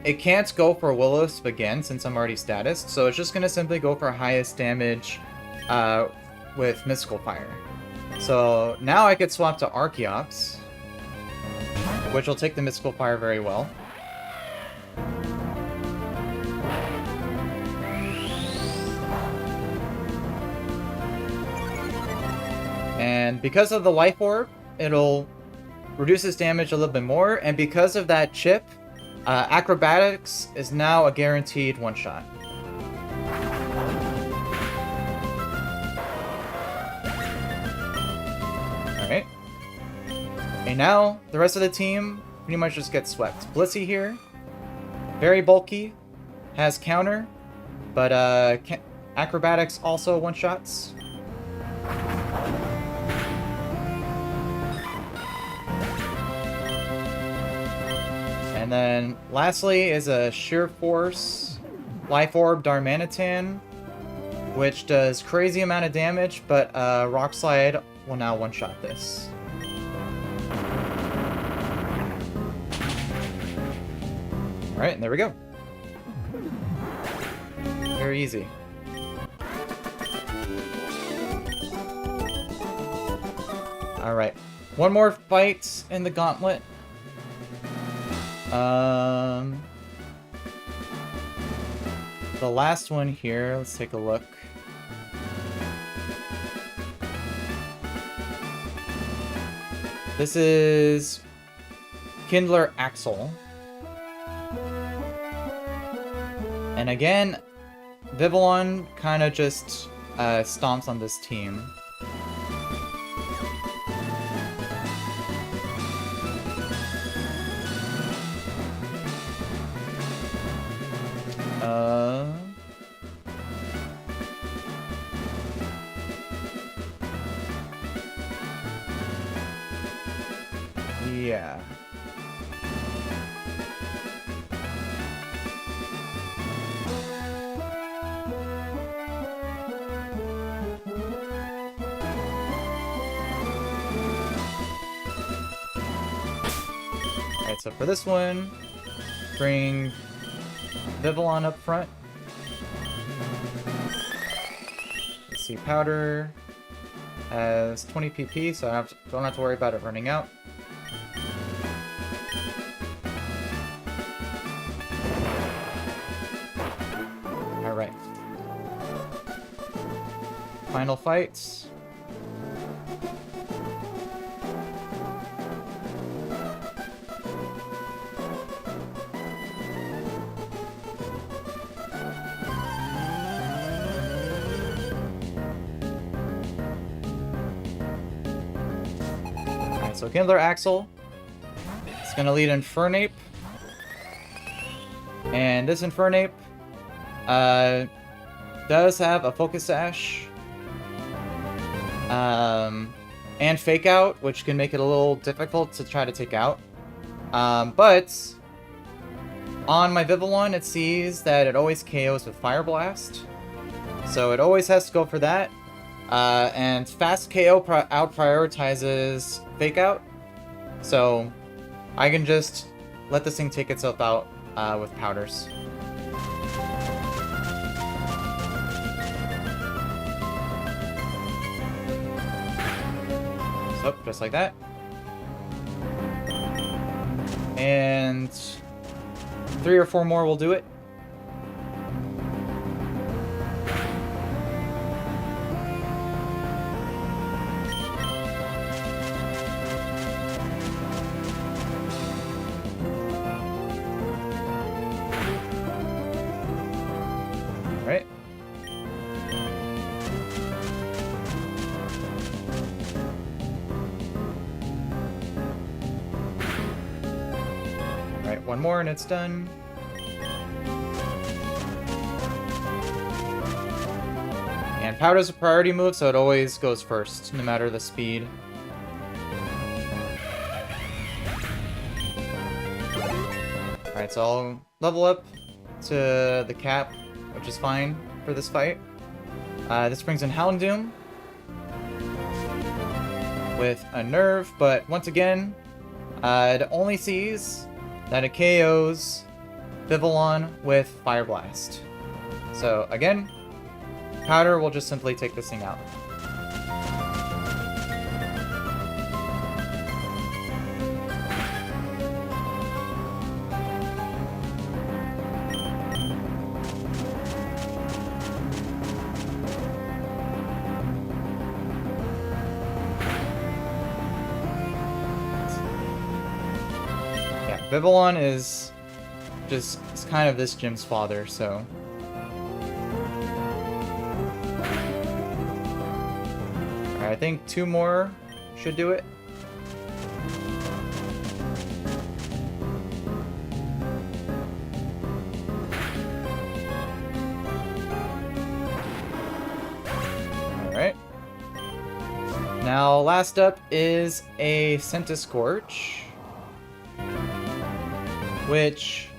it can't go for Will-O-Wisp again since I'm already statused, so it's just going to simply go for highest damage with Mystical Fire. So now I could swap to Archeops, which will take the Mystical Fire very well. And because of the Life Orb, it'll reduce its damage a little bit more, and because of that chip, Acrobatics is now a guaranteed one-shot. Alright. And now, the rest of the team pretty much just gets swept. Blissey here, very bulky, has counter, but Acrobatics also one-shots. And then, lastly, is a Sheer Force Life Orb Darmanitan, which does crazy amount of damage, but Rock Slide will now one-shot this. Alright, and there we go. Very easy. Alright, one more fight in the gauntlet. The last one here, let's take a look. This is Kindler Axel. And again, Vivillon kind of just stomps on this team. Yeah. Alright, so for this one, bring Vivillon up front. Let's see, Powder has 20 PP, so I don't have to worry about it running out. Alright. Final fights. So Kindler Axel is going to lead Infernape. And this Infernape does have a focus sash. And fake out, which can make it a little difficult to try to take out. But on my Vivillon, it sees that it always KOs with Fire Blast. So it always has to go for that. And fast KO out prioritizes fake out. So I can just let this thing take itself out with powders. So, just like that. And 3 or 4 more will do it. Alright. Alright, 1 more and it's done. And Powder's a priority move, so it always goes first, no matter the speed. Alright, so I'll level up to the cap, which is fine for this fight. This brings in Houndoom with a nerve, but once again, it only sees that it KOs Vivillon with Fire Blast. So again, Powder will just simply take this thing out. Vivillon is just, it's kind of this gym's father, so. Alright, I think 2 more should do it. Alright. Now, last up is a Centiscorch, which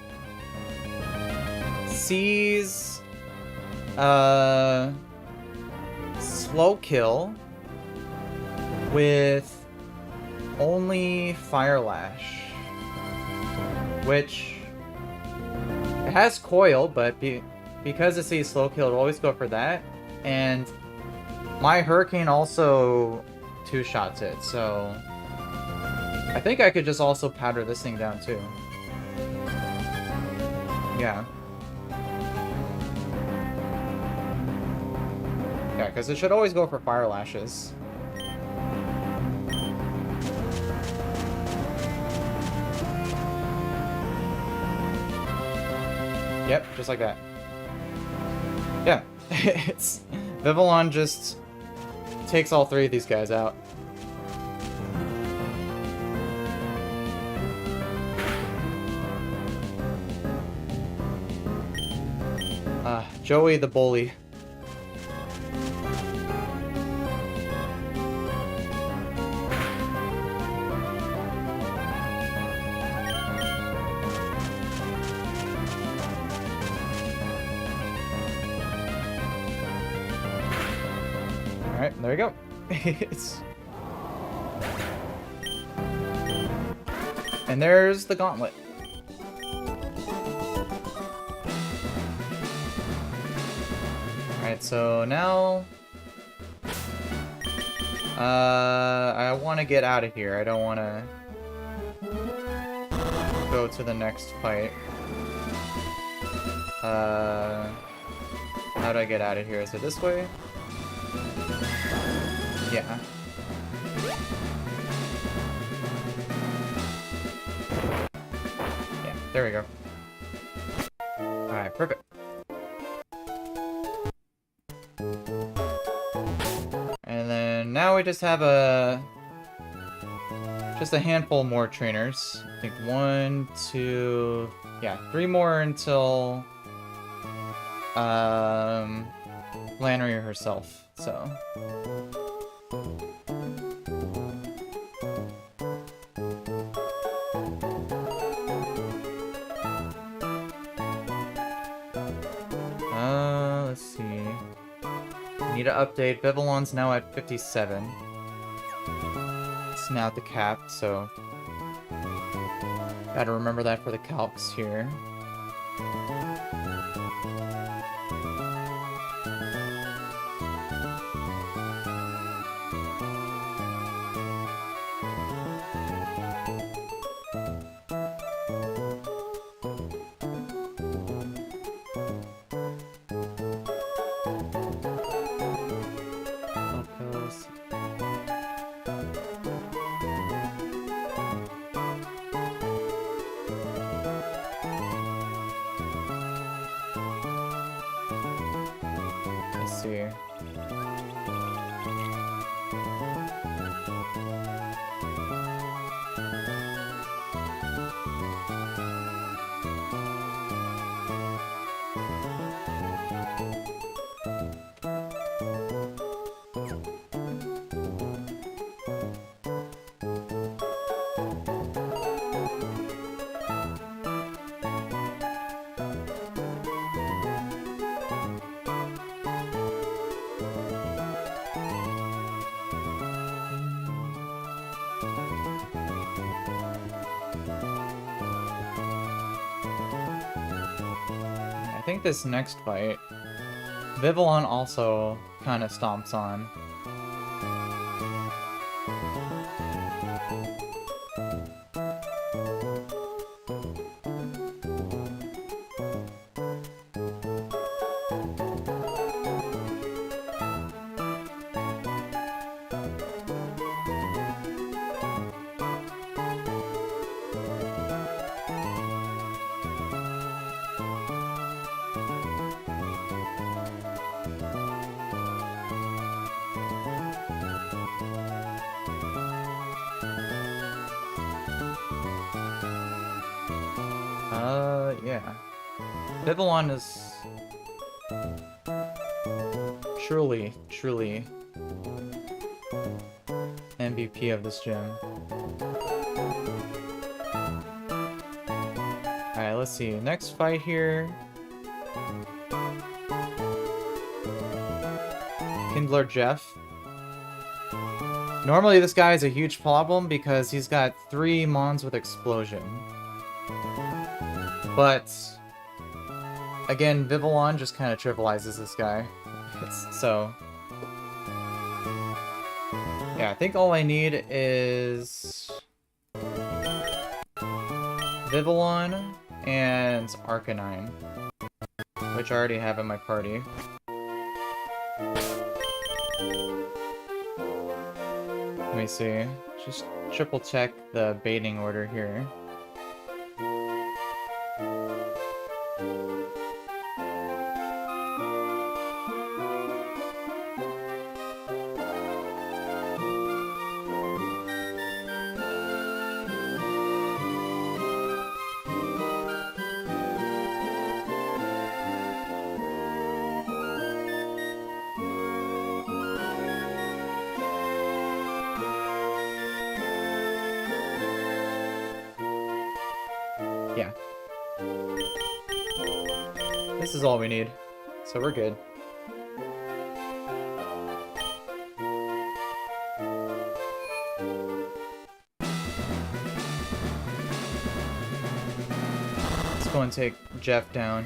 sees slow kill with only Fire Lash, which it has coil, but because it sees slow kill, it'll always go for that. And my Hurricane also 2-shots it, so I think I could just also powder this thing down too. Yeah. Yeah, because it should always go for Fire Lashes. Yep, just like that. Yeah, it's Vivillon just takes all 3 of these guys out. Joey the bully. Alright, there we go. And there's the gauntlet. Alright, so now I want to get out of here. I don't want to go to the next fight. How do I get out of here? Is it this way? Yeah. Yeah, there we go. Alright, perfect. And then now we just have just a handful more trainers. I think 1, 2, yeah, 3 more until Flannery herself, so... let's see... Need to update. Vivillon's now at 57. It's now at the cap, so... Gotta remember that for the calcs here. I think this next fight, Vivillon also kind of stomps on. Yeah. Vivillon is truly MVP of this gym. Alright, let's see. Next fight here. Kindler Jeff. Normally this guy is a huge problem because he's got 3 Mons with Explosion. But, again, Vivillon just kind of trivializes this guy. So, yeah, I think all I need is Vivillon and Arcanine, which I already have in my party. Let me see. Just triple check the baiting order here. Yeah. This is all we need, so we're good. Let's go and take Jeff down.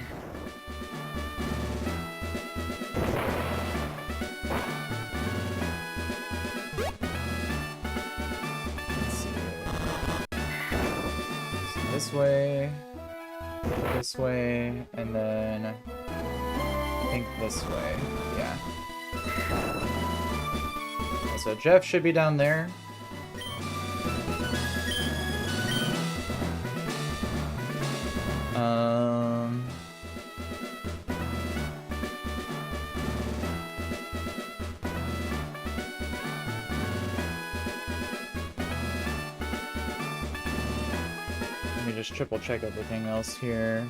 This way, and then I think this way, yeah. So Jeff should be down there. Let me just triple check everything else here.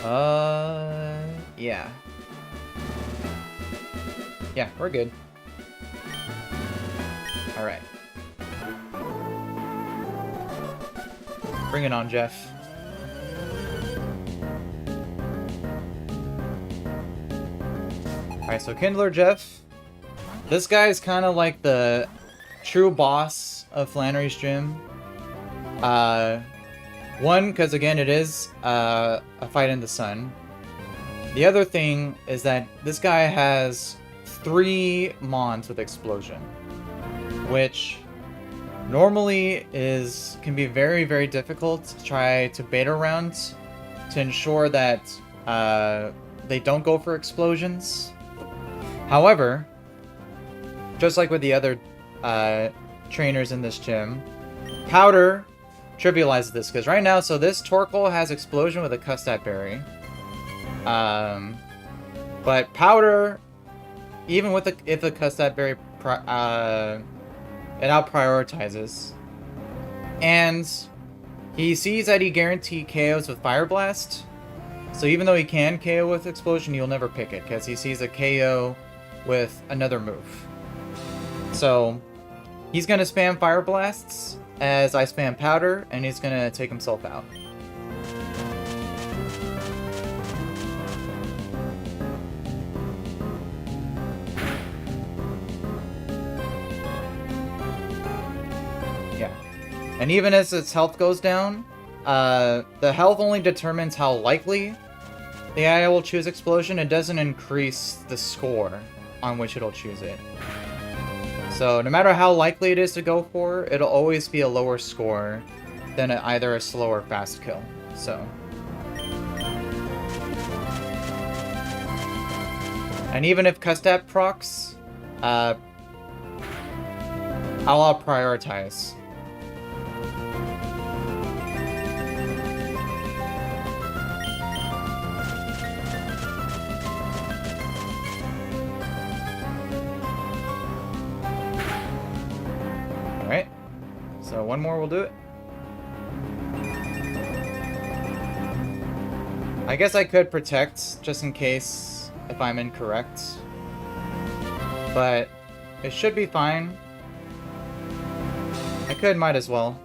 Yeah. Yeah, we're good. Alright. Bring it on, Jeff. Alright, so Kindler Jeff. This guy is kind of like the true boss of Flannery's gym. One, because again, it is a fight in the sun. The other thing is that this guy has 3 Mons with explosion, which normally can be very, very difficult to try to bait around to ensure that they don't go for explosions. However, just like with the other trainers in this gym, Powder trivializes this, because right now, so this Torkoal has explosion with a Custap Berry. But Powder, even with if the Custap Berry, it out-prioritizes. And he sees that he guaranteed KOs with Fire Blast. So even though he can KO with Explosion, he'll never pick it, because he sees a KO with another move. So he's going to spam Fire Blasts as I spam Powder, and he's going to take himself out. Yeah. And even as its health goes down, the health only determines how likely the AI will choose Explosion. It doesn't increase the score on which it'll choose it. So no matter how likely it is to go for, it'll always be a lower score than either a slow or fast kill. So. And even if Custap procs, I'll prioritize. Alright, so one more will do it. I guess I could protect, just in case if I'm incorrect. But it should be fine. I might as well.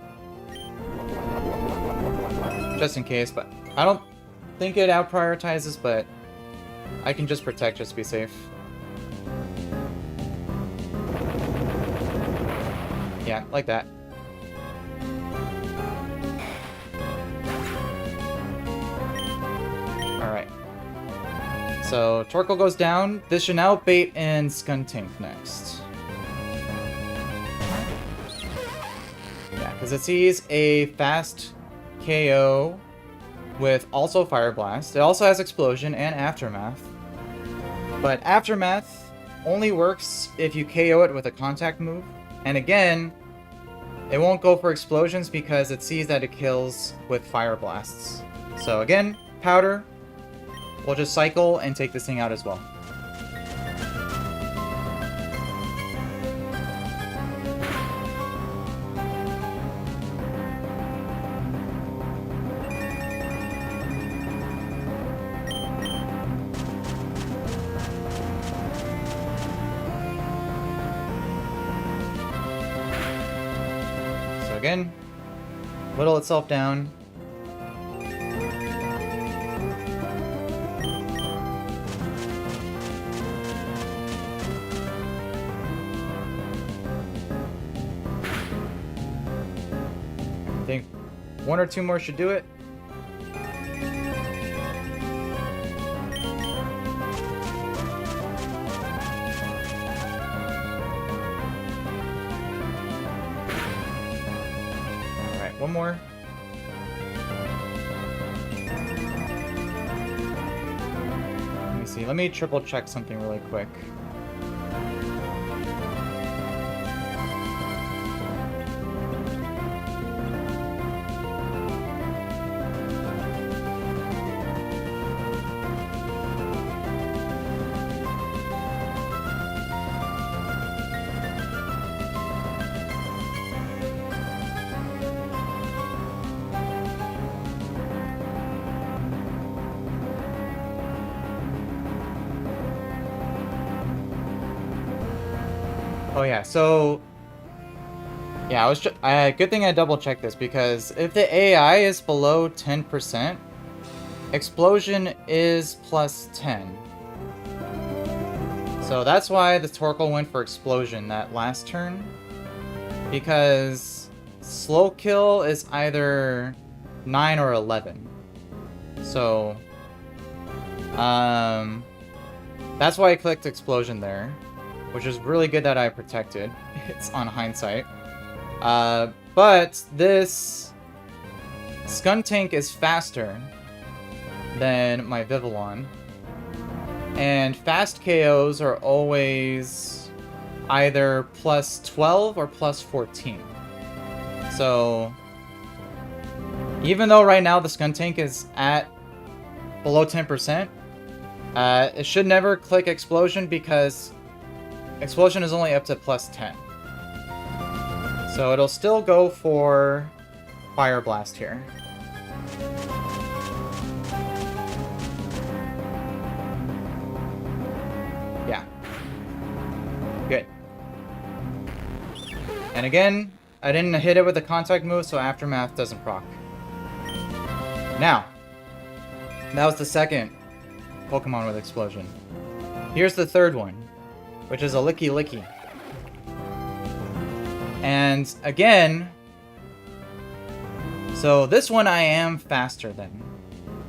Just in case, but I don't think it out-prioritizes, but I can just protect just to be safe. Yeah, like that. Alright. So, Torkoal goes down. This should now bait in Skuntank next. Yeah, because it sees a fast KO with also Fire Blast. It also has Explosion and Aftermath. But Aftermath only works if you KO it with a contact move. And again, it won't go for explosions because it sees that it kills with Fire Blasts. So again, Powder will just cycle and take this thing out as well. Again, whittle itself down. I think 1 or 2 more should do it. One more. Let me see. Let me triple check something really quick. Oh yeah, so yeah, good thing I double checked this, because if the AI is below 10%, explosion is plus 10. So that's why the Torkoal went for explosion that last turn, because slow kill is either 9 or 11. So that's why I clicked explosion there, which is really good that I protected. It's on hindsight. But this Skuntank is faster than my Vivillon. And fast KOs are always either plus 12 or plus 14. So even though right now the Skuntank is at below 10%, it should never click explosion, because explosion is only up to plus 10. So it'll still go for Fire Blast here. Yeah. Good. And again, I didn't hit it with a contact move, so Aftermath doesn't proc. Now, that was the second Pokemon with explosion. Here's the third one, which is a Licky Licky. And again, so this one I am faster than.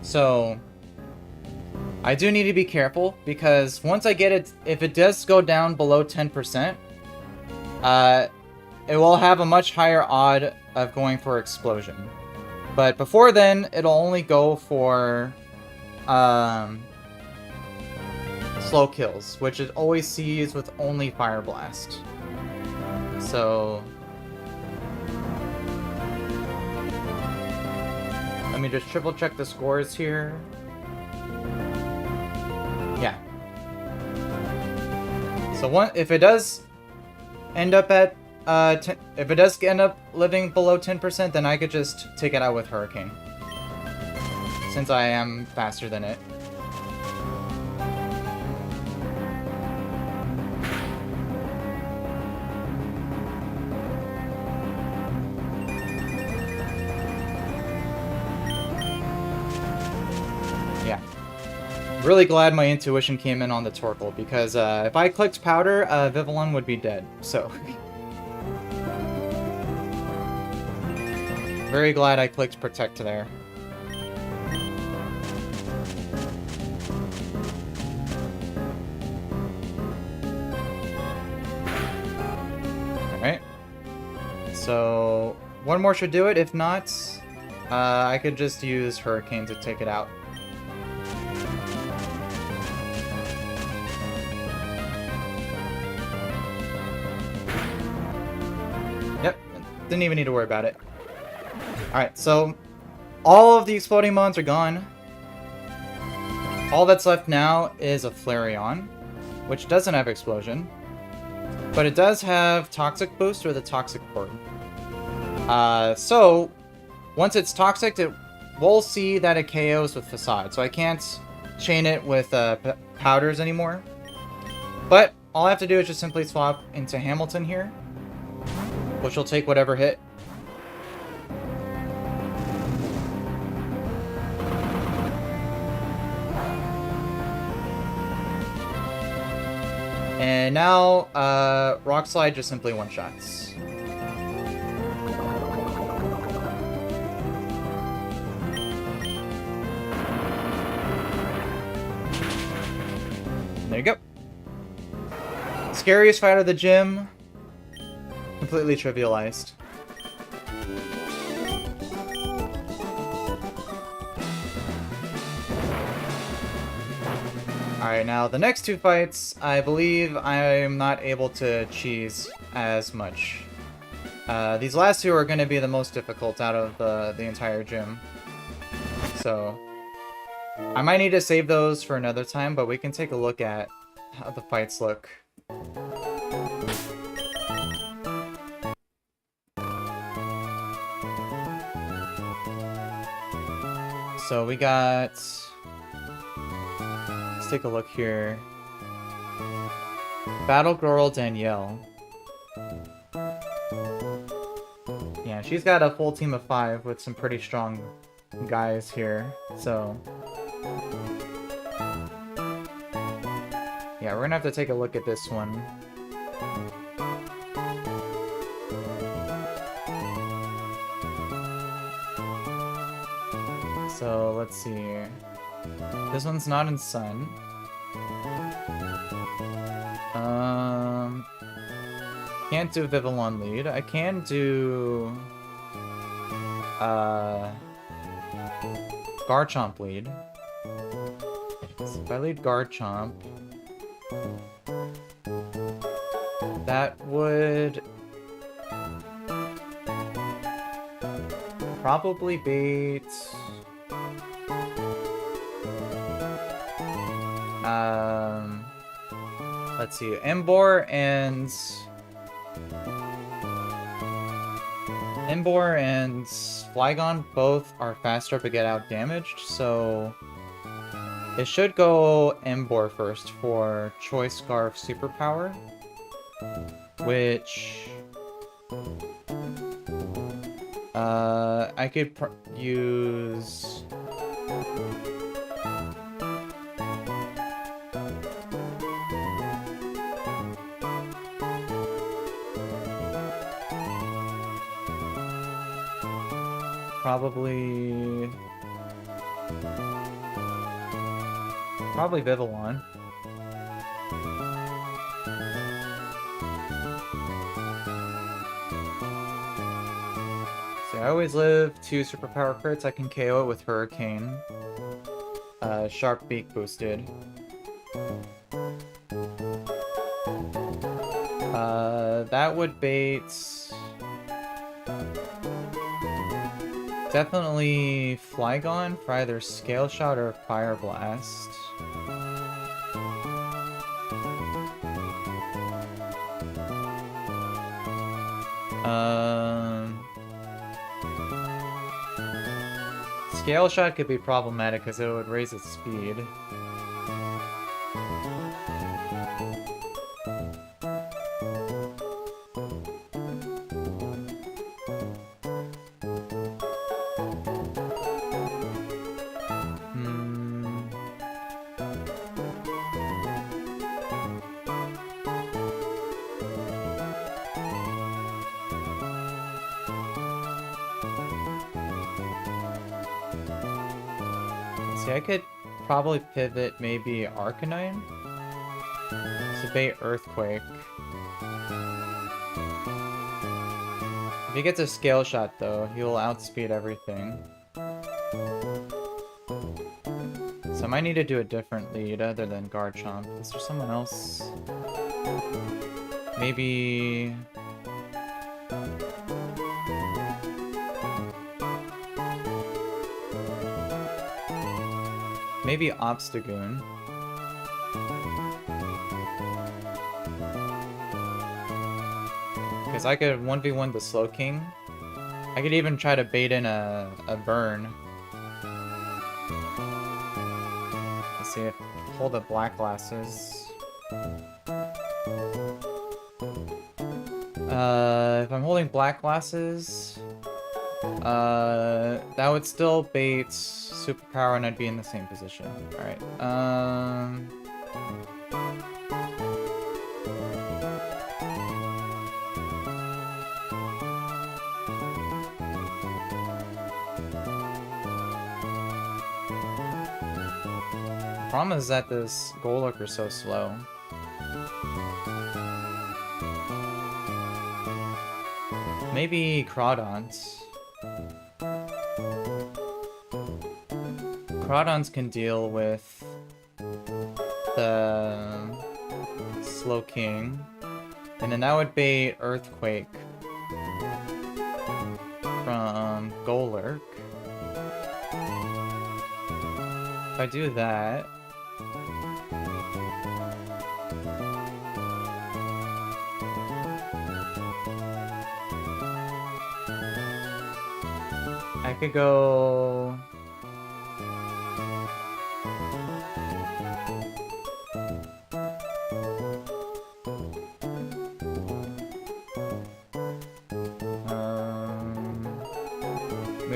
So I do need to be careful, because once I get it, if it does go down below 10%, it will have a much higher odd of going for explosion. But before then, it'll only go for slow kills, which it always sees with only Fire Blast. So let me just triple check the scores here. Yeah. So if it does end up at if it does end up living below 10%, then I could just take it out with Hurricane, since I am faster than it. Yeah. Really glad my intuition came in on the Torkoal, because if I clicked Powder, Vivillon would be dead, so... Very glad I clicked Protect there. Alright. So, one more should do it. If not, I could just use Hurricane to take it out. Yep, didn't even need to worry about it. Alright, so all of the exploding mons are gone. All that's left now is a Flareon, which doesn't have explosion, but it does have Toxic Boost or the Toxic Orb. So once it's toxic, it will see that it KOs with Facade, so I can't chain it with powders anymore. But all I have to do is just simply swap into Hamilton here, which will take whatever hit. And now, Rock Slide just simply one-shots. There you go. Scariest fight of the gym. Completely trivialized. Alright, now the next two fights, I believe I am not able to cheese as much. These last two are going to be the most difficult out of the entire gym. So, I might need to save those for another time, but we can take a look at how the fights look. So we got... Let's take a look here. Battle Girl Danielle. Yeah, she's got a full team of 5 with some pretty strong guys here, so... Yeah, we're gonna have to take a look at this one. So, let's see. This one's not in Sun. Can't do Vivillon lead. I can do... Garchomp lead. So if I lead Garchomp... That would... probably bait... Let's see, Emboar and Flygon both are faster but get out damaged, so it should go Emboar first for Choice Scarf Superpower, which I could use. Probably Vivillon. So I always live 2 superpower crits. I can KO it with Hurricane. Sharp Beak boosted. That would bait... Definitely Flygon for either Scale Shot or Fire Blast. Scale Shot could be problematic because it would raise its speed. I could probably pivot maybe Arcanine to bait Earthquake. If he gets a Scale Shot though, he'll outspeed everything. So I might need to do a different lead other than Garchomp. Is there someone else? Maybe... Maybe Obstagoon. Because I could 1v1 the Slowking. I could even try to bait in a burn. Let's see if hold the Black Glasses. If I'm holding Black Glasses, that would still bait Superpower and I'd be in the same position. Alright, the problem is that this Golurk is so slow. Maybe Crawdons. Crawdons can deal with the Slowking, and then that would bait Earthquake from Golurk. If I do that, I could go...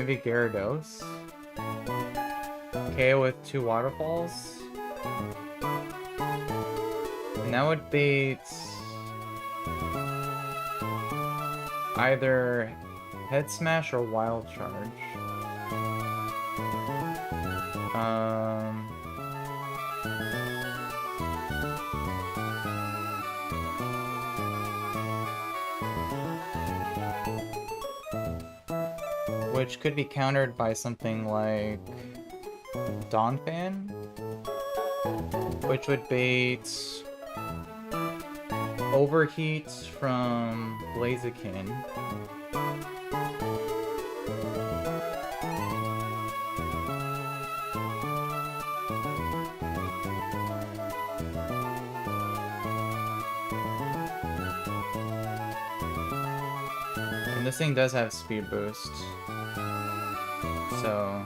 maybe Gyarados. KO with 2 waterfalls. And that would bait either Head Smash or Wild Charge. Which could be countered by something like Donphan, which would bait Overheat from Blaziken. And this thing does have speed boost. So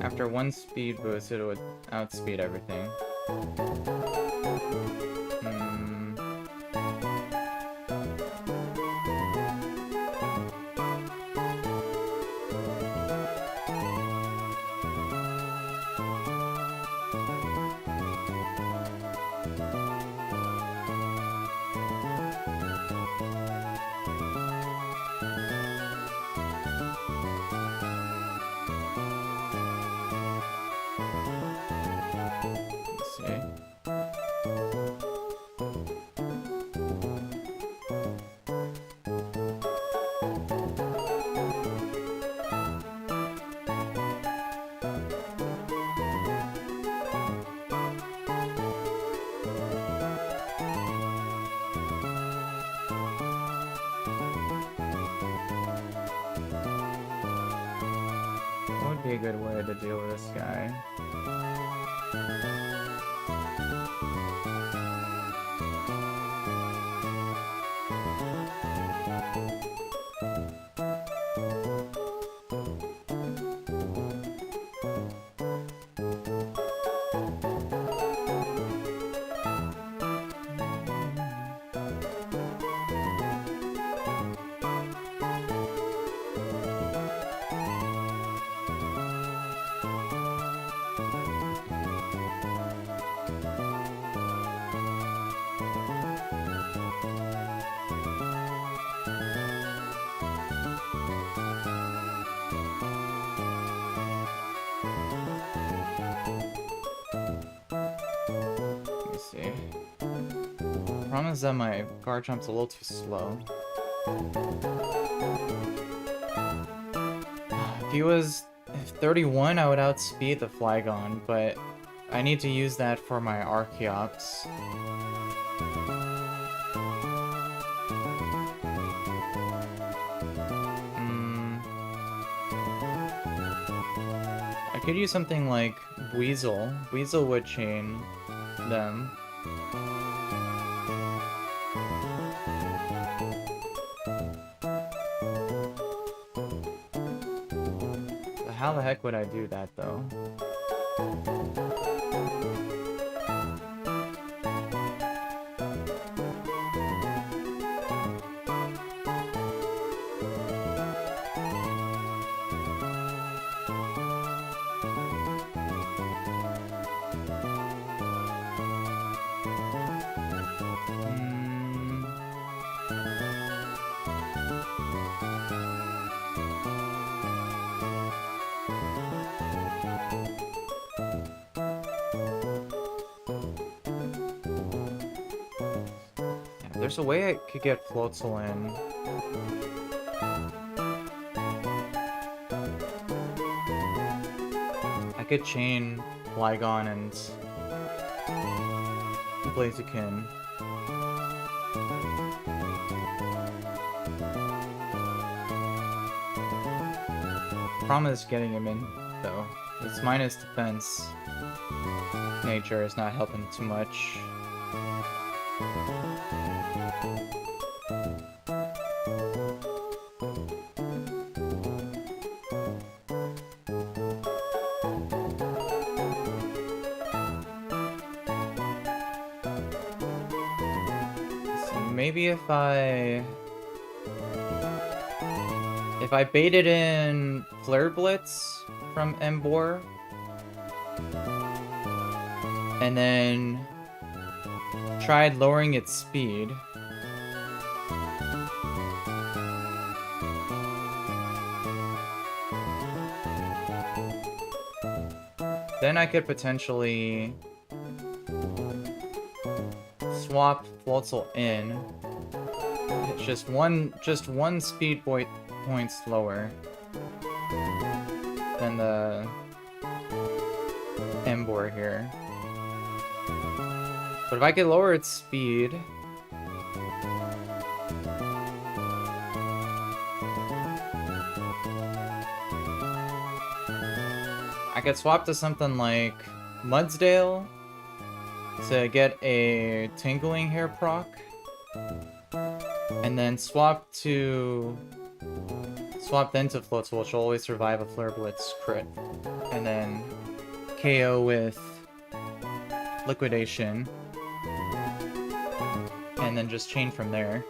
after 1 speed boost, it would outspeed everything. What would be a good way to deal with this guy? Problem is that my guard jump's a little too slow. If he was 31, I would outspeed the Flygon, but I need to use that for my Archeops. I could use something like Weasel. Weasel would chain them. How the heck would I do that, though? There's a way I could get Floatzel in. I could chain Flygon and Blaziken. Problem is getting him in, though. His minus defense nature is not helping too much. maybe if I baited in Flare Blitz from Embor, and then tried lowering its speed, then I could potentially swap Floatzel in. It's just one speed point slower than the Embor here. But if I could lower its speed, I could swap to something like Mudsdale to get a Tingling Hair proc, and then swap then to Floatzel, which will always survive a Flare Blitz crit, and then KO with Liquidation, and then just chain from there.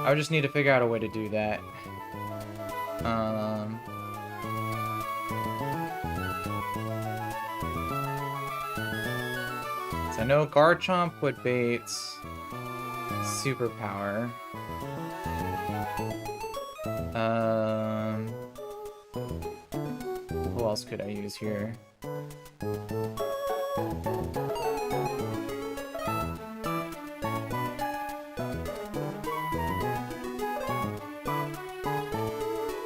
I would just need to figure out a way to do that. So I know Garchomp would bait Superpower. Who else could I use here?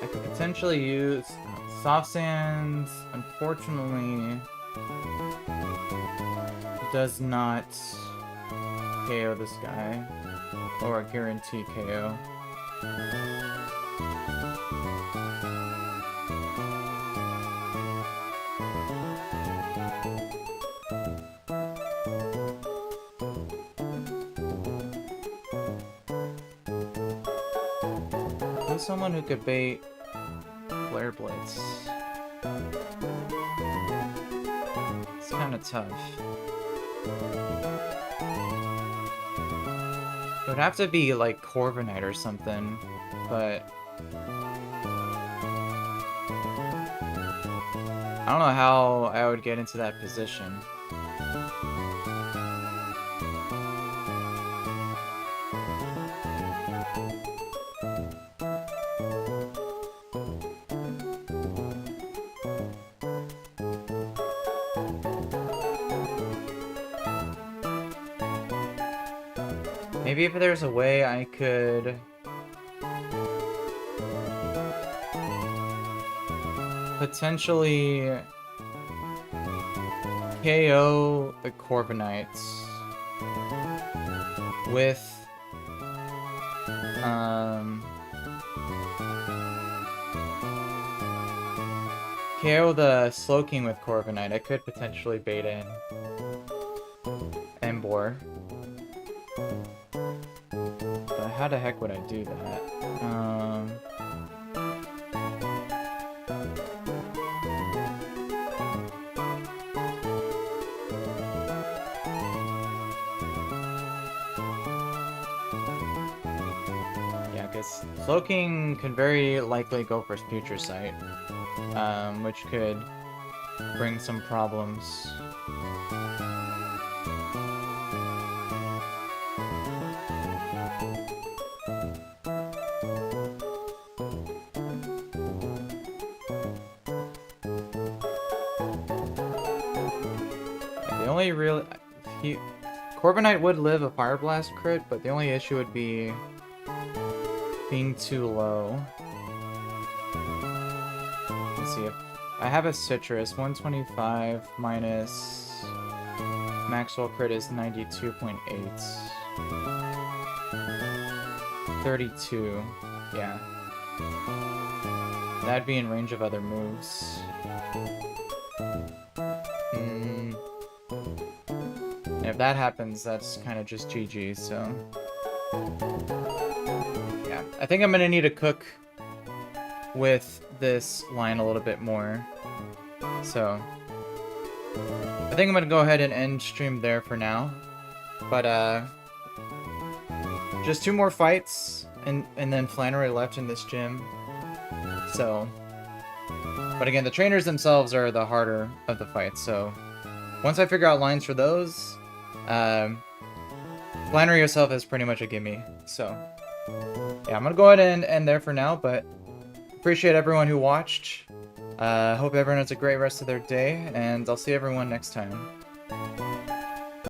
I could potentially use Soft Sands. Unfortunately, does not KO this guy, or guarantee KO. Who's someone who could bait Flare Blitz? It's kind of tough. It would have to be like Corviknight or something, but I don't know how I would get into that position. Maybe if there's a way I could potentially KO the Corviknight with KO the Slowking with Corviknight, I could potentially bait in Embor. But how the heck would I do that? Yeah, because Slowking could very likely go for Future Sight, which could bring some problems. Corviknight would live a Fire Blast crit, but the only issue would be being too low. Let's see if I have a Citrus. 125 minus Maxwell crit is 92.8. 32. Yeah. That'd be in range of other moves. If that happens, that's kind of just GG, so... Yeah, I think I'm gonna need to cook with this line a little bit more. So, I think I'm gonna go ahead and end stream there for now. But just 2 more fights, and then Flannery left in this gym. So, but again, the trainers themselves are the harder of the fights. So, once I figure out lines for those, Flannery herself is pretty much a gimme. So, yeah, I'm gonna go ahead and end there for now. But appreciate everyone who watched. Hope everyone has a great rest of their day, and I'll see everyone next time.